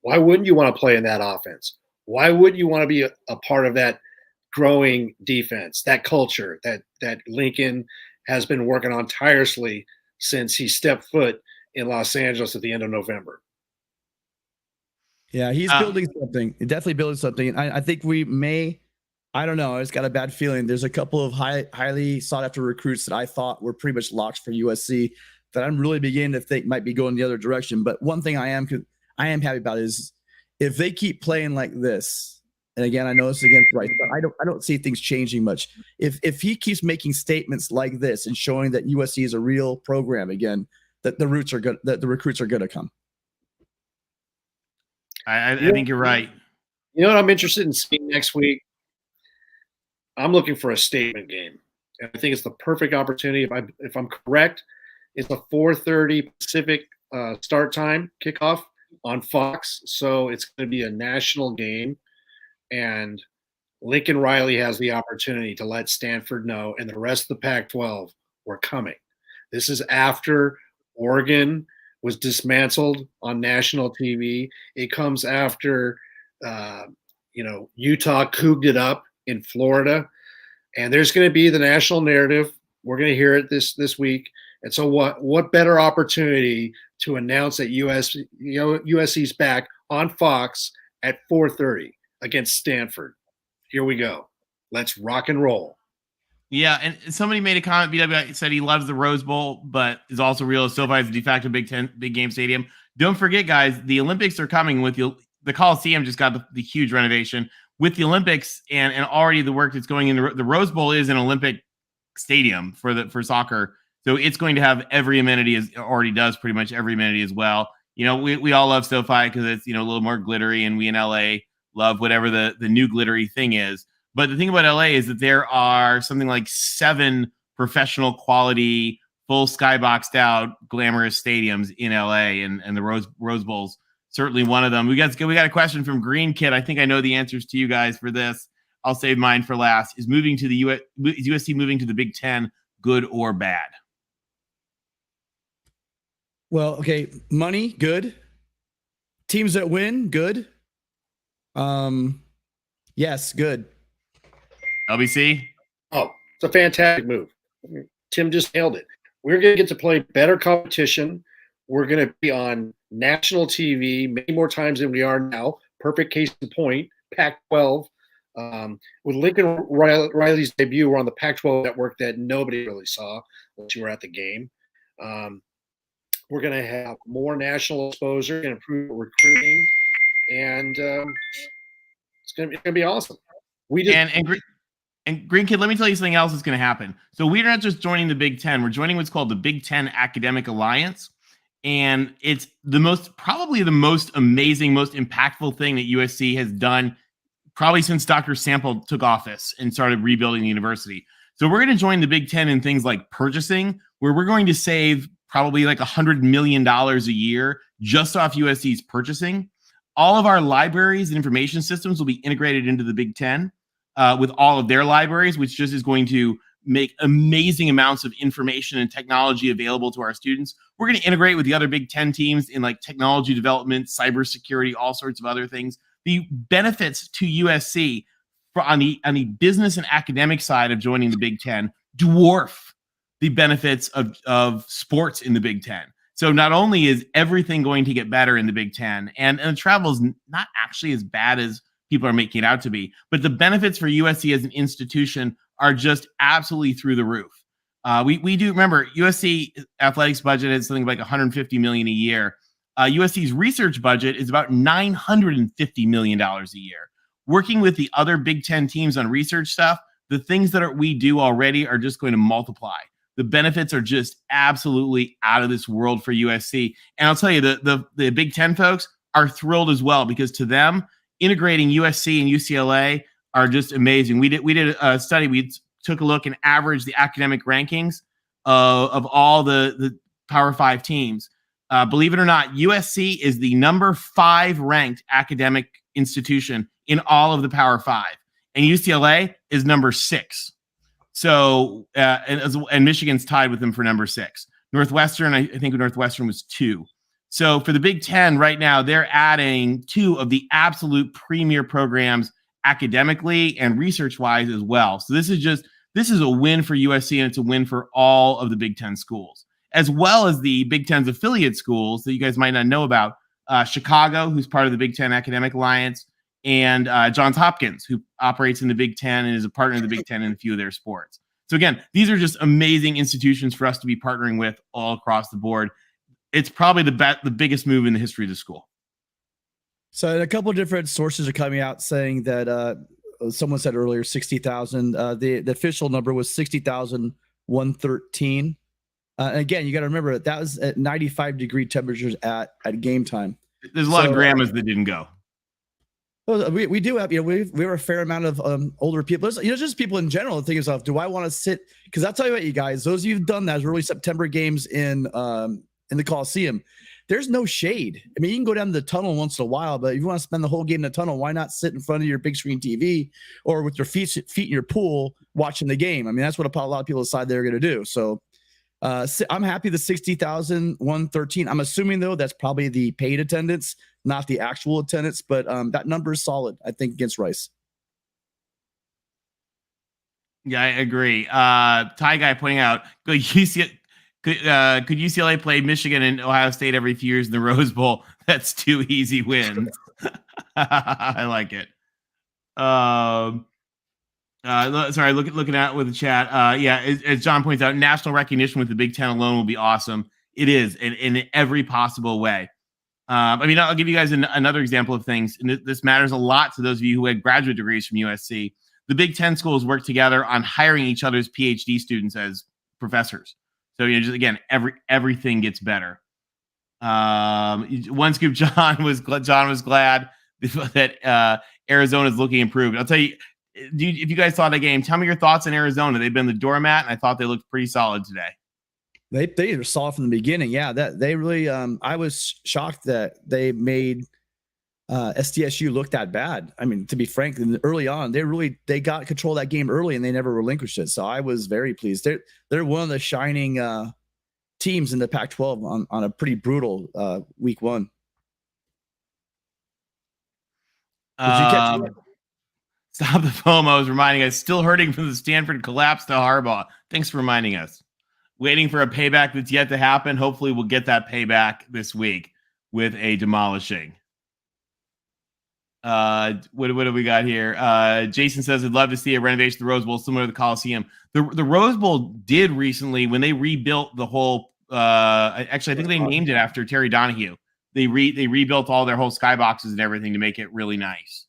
Why wouldn't you want to play in that offense? Why wouldn't you want to be a part of that growing defense, that culture that Lincoln has been working on tirelessly since he stepped foot in Los Angeles at the end of November?
Yeah, he's building something. Definitely building something. I think we may, I don't know. I just got a bad feeling. There's a couple of highly sought after recruits that I thought were pretty much locked for USC that I'm really beginning to think might be going the other direction. But one thing I am happy about is if they keep playing like this, and again, I know it's against Rice, but I don't see things changing much. If he keeps making statements like this and showing that USC is a real program again, that the recruits are going to come.
I think you're right.
You know what I'm interested in seeing next week? I'm looking for a statement game. And I think it's the perfect opportunity. If I'm correct, it's a 4:30 Pacific start time kickoff on Fox. So it's going to be a national game. And Lincoln Riley has the opportunity to let Stanford know and the rest of the Pac-12 we're coming. This is after Oregon was dismantled on national TV. It comes after, Utah couged it up in Florida. And there's going to be the national narrative. We're going to hear it this week. And so what better opportunity to announce that USC's back on Fox at 4:30 against Stanford. Here we go. Let's rock and roll.
Yeah, and somebody made a comment. BW said he loves the Rose Bowl, but is also real. SoFi is a de facto big game stadium. Don't forget, guys, the Olympics are coming with you. The Coliseum just got the huge renovation with the Olympics and already the work that's going in. The Rose Bowl is an Olympic stadium for soccer, so it's going to have every amenity as already does pretty much every amenity as well. We all love SoFi because it's a little more glittery, and we in LA love whatever the new glittery thing is. But the thing about LA is that there are something like 7 professional quality, full skyboxed out, glamorous stadiums in LA and the Rose Bowls. certainly one of them. We got a question from Green Kid. I think I know the answers to you guys for this. I'll save mine for last. Is USC moving to the Big Ten good or bad?
Well, okay, money, good. Teams that win, good. Yes, good.
LBC?
Oh, it's a fantastic move. Tim just nailed it. We're going to get to play better competition. We're going to be on national TV many more times than we are now. Perfect case in point, Pac-12. With Lincoln Riley's debut, we're on the Pac-12 network that nobody really saw unless you were at the game. We're going to have more national exposure and improve recruiting, and it's going to be awesome.
And Green Kid, let me tell you something else that's going to happen. So we're not just joining the Big Ten. We're joining what's called the Big Ten Academic Alliance. And it's probably the most amazing, most impactful thing that USC has done probably since Dr. Sample took office and started rebuilding the university. So we're going to join the Big Ten in things like purchasing, where we're going to save probably like $100 million a year just off USC's purchasing. All of our libraries and information systems will be integrated into the Big Ten. With all of their libraries, which just is going to make amazing amounts of information and technology available to our students. We're going to integrate with the other Big Ten teams in like technology development, cybersecurity, all sorts of other things. The benefits to USC on the business and academic side of joining the Big Ten dwarf the benefits of sports in the Big Ten. So not only is everything going to get better in the Big Ten, and the travel is not actually as bad as people are making it out to be, but the benefits for USC as an institution are just absolutely through the roof. We do remember USC athletics budget is something like $150 million a year. USC's research budget is about $950 million a year. Working with the other Big Ten teams on research stuff, the things that we do already are just going to multiply. The benefits are just absolutely out of this world for USC. And I'll tell you, the Big Ten folks are thrilled as well, because to them, integrating USC and UCLA are just amazing. We did a study. We took a look and averaged the academic rankings of all the Power 5 teams. Believe it or not, USC is the number 5 ranked academic institution in all of the Power 5, and UCLA is number 6. So and Michigan's tied with them for number 6. Northwestern, I think Northwestern was 2. So for the Big Ten right now, they're adding 2 of the absolute premier programs academically and research-wise as well. So this is a win for USC, and it's a win for all of the Big Ten schools, as well as the Big Ten's affiliate schools that you guys might not know about. Chicago, who's part of the Big Ten Academic Alliance, and Johns Hopkins, who operates in the Big Ten and is a partner of the Big Ten in a few of their sports. So again, these are just amazing institutions for us to be partnering with all across the board. It's probably the biggest move in the history of the school.
So a couple of different sources are coming out saying that someone said earlier 60,000. The official number was 60,113. Again, you got to remember that was at 95-degree temperatures at game time.
There's a lot of grandmas that didn't go.
Well, we do have, we were a fair amount of older people. Just people in general thinking of, do I want to sit? Because I'll tell you what, you guys, those of you who've done those early September games in the Coliseum, there's no shade. I mean, you can go down to the tunnel once in a while, but if you want to spend the whole game in the tunnel, why not sit in front of your big screen TV or with your feet in your pool watching the game? I mean, that's what a lot of people decide they're going to do. So I'm happy the 60,113. I'm assuming, though, that's probably the paid attendance, not the actual attendance, but that number is solid, I think, against Rice.
Yeah, I agree. Ty Guy pointing out, could UCLA play Michigan and Ohio State every few years in the Rose Bowl? That's 2 easy wins. I like it. Sorry, looking at with the chat. Yeah, as John points out, national recognition with the Big Ten alone will be awesome. It is in every possible way. I mean, I'll give you guys another example of things, and this matters a lot to those of you who had graduate degrees from USC. The Big Ten schools work together on hiring each other's PhD students as professors. So just again, everything gets better. One scoop, John was glad that Arizona is looking improved. I'll tell you, if you guys saw that game, tell me your thoughts on Arizona. They've been the doormat, and I thought they looked pretty solid today.
They saw from the beginning. Yeah, that they really. I was shocked that they made SDSU look that bad. I mean, to be frank, early on, they got control of that game early and they never relinquished it. So I was very pleased. They're one of the shining teams in the Pac-12 on a pretty brutal week one. Did you catch it?
Stop the FOMO is reminding us, still hurting from the Stanford collapse to Harbaugh. Thanks for reminding us. Waiting for a payback that's yet to happen. Hopefully we'll get that payback this week with a demolishing. What do we got here? Jason says, I'd love to see a renovation of the Rose Bowl similar to the Coliseum. The Rose Bowl did recently, when they rebuilt the whole, actually, I think they named it after Terry Donahue. They rebuilt all their whole skyboxes and everything to make it really nice.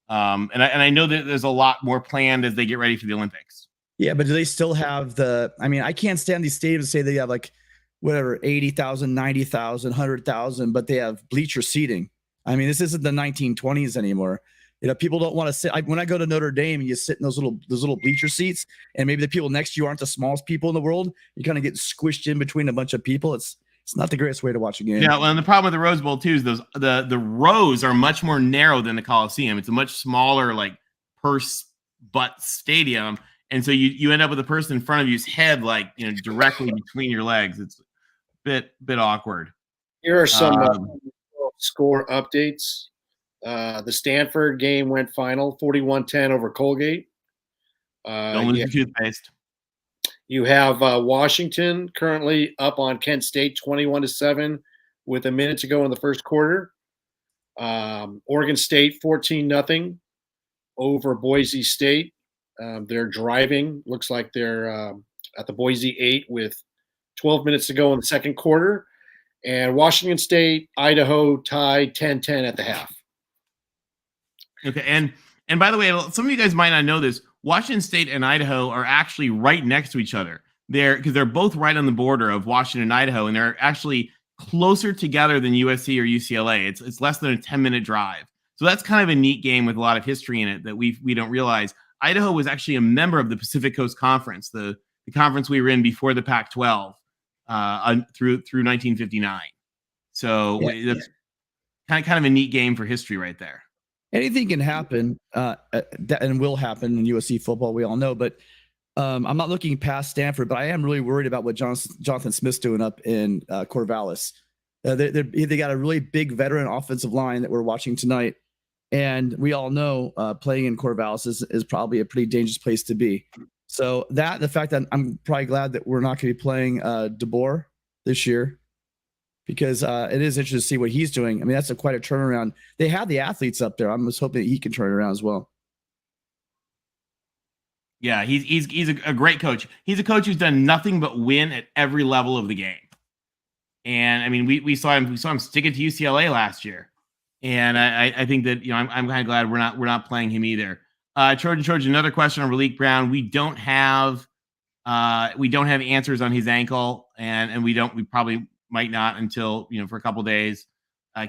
And I know that there's a lot more planned as they get ready for the Olympics. Yeah,
but do they still have I can't stand these stadiums say they have like whatever, 80,000, 90,000, 100,000, but they have bleacher seating. I mean, this isn't the 1920s anymore. People don't want to sit. When I go to Notre Dame and you sit in those little bleacher seats, and maybe the people next to you aren't the smallest people in the world, you kind of get squished in between a bunch of people. It's not the greatest way to watch a game.
Yeah, well, and the problem with the Rose Bowl too is the rows are much more narrow than the Coliseum. It's a much smaller, like, purse butt stadium, and so you end up with a person in front of you's head directly between your legs. It's a bit awkward.
Here are some score updates. The Stanford game went final 41-10 over Colgate.
Don't lose your toothpaste.
You have Washington currently up on Kent State 21-7 with a minute to go in the first quarter. Oregon State 14-0 over Boise State. They're driving. Looks like they're at the Boise 8 with 12 minutes to go in the second quarter. And Washington State, Idaho tied 10-10 at the half.
Okay, and by the way, some of you guys might not know this. Washington State and Idaho are actually right next to each other. Because they're both right on the border of Washington and Idaho, and they're actually closer together than USC or UCLA. It's less than a 10-minute drive. So that's kind of a neat game with a lot of history in it that we don't realize. Idaho was actually a member of the Pacific Coast Conference, the conference we were in before the Pac-12 through 1959. So that's kind of a neat game for history right there.
Anything can happen, and will happen in USC football. We all know, but I'm not looking past Stanford. But I am really worried about what Jonathan Smith's doing up in Corvallis. They got a really big veteran offensive line that we're watching tonight, and we all know playing in Corvallis is probably a pretty dangerous place to be. So the fact that I'm probably glad that we're not going to be playing DeBoer this year, because it is interesting to see what he's doing. I mean, that's quite a turnaround. They had the athletes up there. I'm just hoping that he can turn it around as well.
Yeah, he's a great coach. He's a coach who's done nothing but win at every level of the game. And I mean, we saw him stick it to UCLA last year. And I think that I'm kind of glad we're not playing him either. Trojan, another question on Raleek Brown. We don't have answers on his ankle, and we probably might not until for a couple days.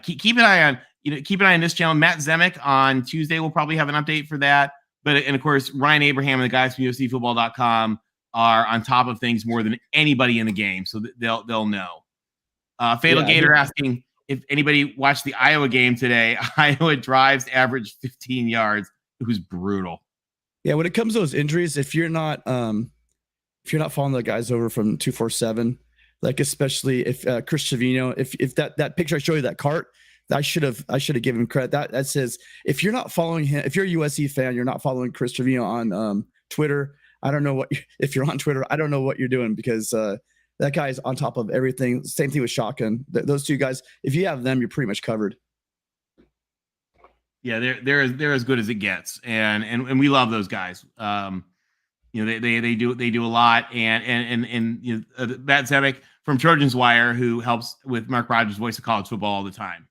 Keep an eye on this channel. Matt Zemek on Tuesday will probably have an update for that. And of course, Ryan Abraham and the guys from USCFootball.com are on top of things more than anybody in the game, so they'll know. Fatal Gator asking if anybody watched the Iowa game today. Iowa drives average 15 yards. It was brutal.
Yeah, when it comes to those injuries, if you're not following the guys over from 247, like especially if Chris Trevino, if that picture I showed you, that cart, I should have given him credit. That says if you're not following him, if you're a USC fan, you're not following Chris Trevino on Twitter. I don't know if you're on Twitter, I don't know what you're doing, because that guy is on top of everything. Same thing with Shotgun. Those two guys, if you have them, you're pretty much covered.
Yeah, they're as good as it gets, and we love those guys. They do a lot, and Matt Zemek from Trojans Wire, who helps with Mark Rogers' Voice of College Football all the time.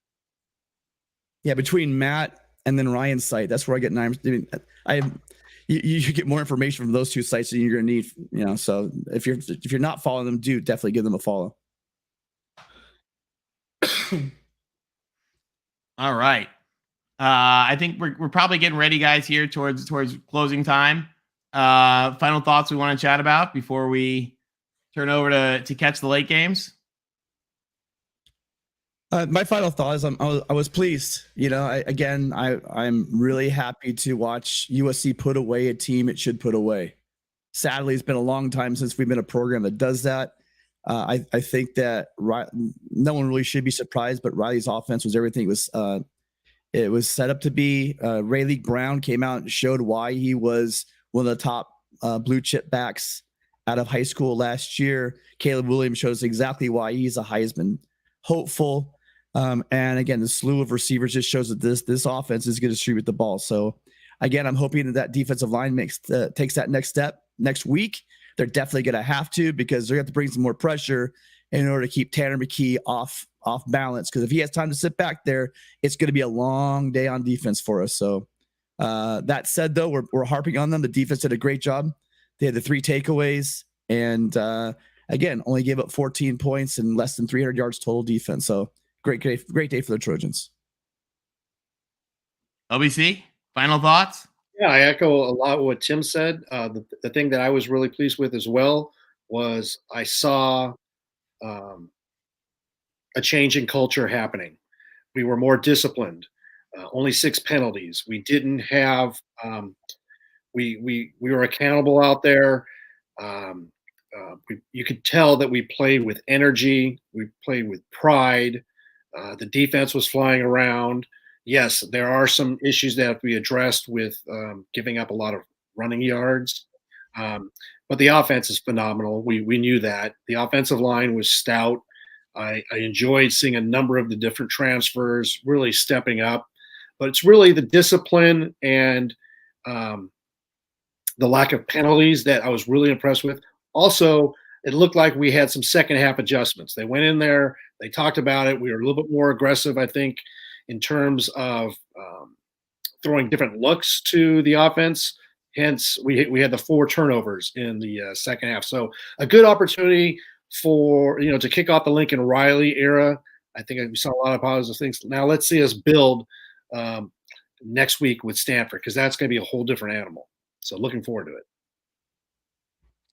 Yeah,
between Matt and then Ryan's site, that's where I get you get more information from those two sites than you're going to need. So if you're not following them, do definitely give them a follow.
All right. I think we're probably getting ready, guys, here towards closing time. Final thoughts we want to chat about before we turn over to catch the late games?
My final thought is I was pleased. You know, I'm really happy to watch USC put away a team it should put away. Sadly, it's been a long time since we've been a program that does that. I think that no one really should be surprised, but Riley's offense was everything it was set up to be. Rayleigh Brown came out and showed why he was one of the top blue chip backs out of high school last year. Caleb Williams shows exactly why he's a Heisman hopeful. And again, the slew of receivers just shows that this offense is going to distribute the ball. So again, I'm hoping that defensive line takes that next step next week. They're definitely going to have to, because they're going to have to bring some more pressure in order to keep Tanner McKee off balance. Because if he has time to sit back there, it's going to be a long day on defense for us. So that said, though, we're harping on them. The defense did a great job. They had the 3 takeaways, and again, only gave up 14 points and less than 300 yards total defense. So great day for the Trojans.
OBC, final thoughts?
Yeah, I echo a lot of what Tim said. The thing that I was really pleased with as well was I saw a change in culture happening. We were more disciplined. Only 6 penalties. We didn't have. We were accountable out there. You could tell that we played with energy. We played with pride. The defense was flying around. Yes, there are some issues that have to be addressed with giving up a lot of running yards. But the offense is phenomenal. We knew that. The offensive line was stout. I enjoyed seeing a number of the different transfers really stepping up. But it's really the discipline and the lack of penalties that I was really impressed with. Also, it looked like we had some second half adjustments. They went in there, they talked about it. We were a little bit more aggressive, I think, in terms of throwing different looks to the offense. Hence, we had the 4 turnovers in the second half. So a good opportunity for, to kick off the Lincoln Riley era. I think we saw a lot of positive things. Now let's see us build next week with Stanford, because that's going to be a whole different animal. So looking forward to it.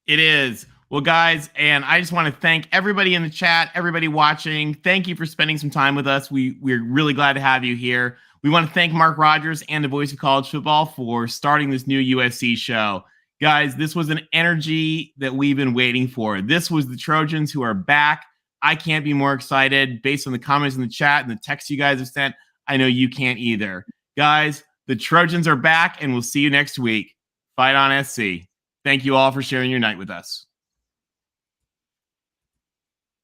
It is. Well, guys, and I just want to thank everybody in the chat, everybody watching. Thank you for spending some time with us. We're really glad to have you here. We want to thank Mark Rogers and the Voice of College Football for starting this new USC show. Guys, this was an energy that we've been waiting for. This was the Trojans who are back. I can't be more excited based on the comments in the chat and the text you guys have sent. I know you can't either. Guys, the Trojans are back, and we'll see you next week. Fight on SC. Thank you all for sharing your night with us.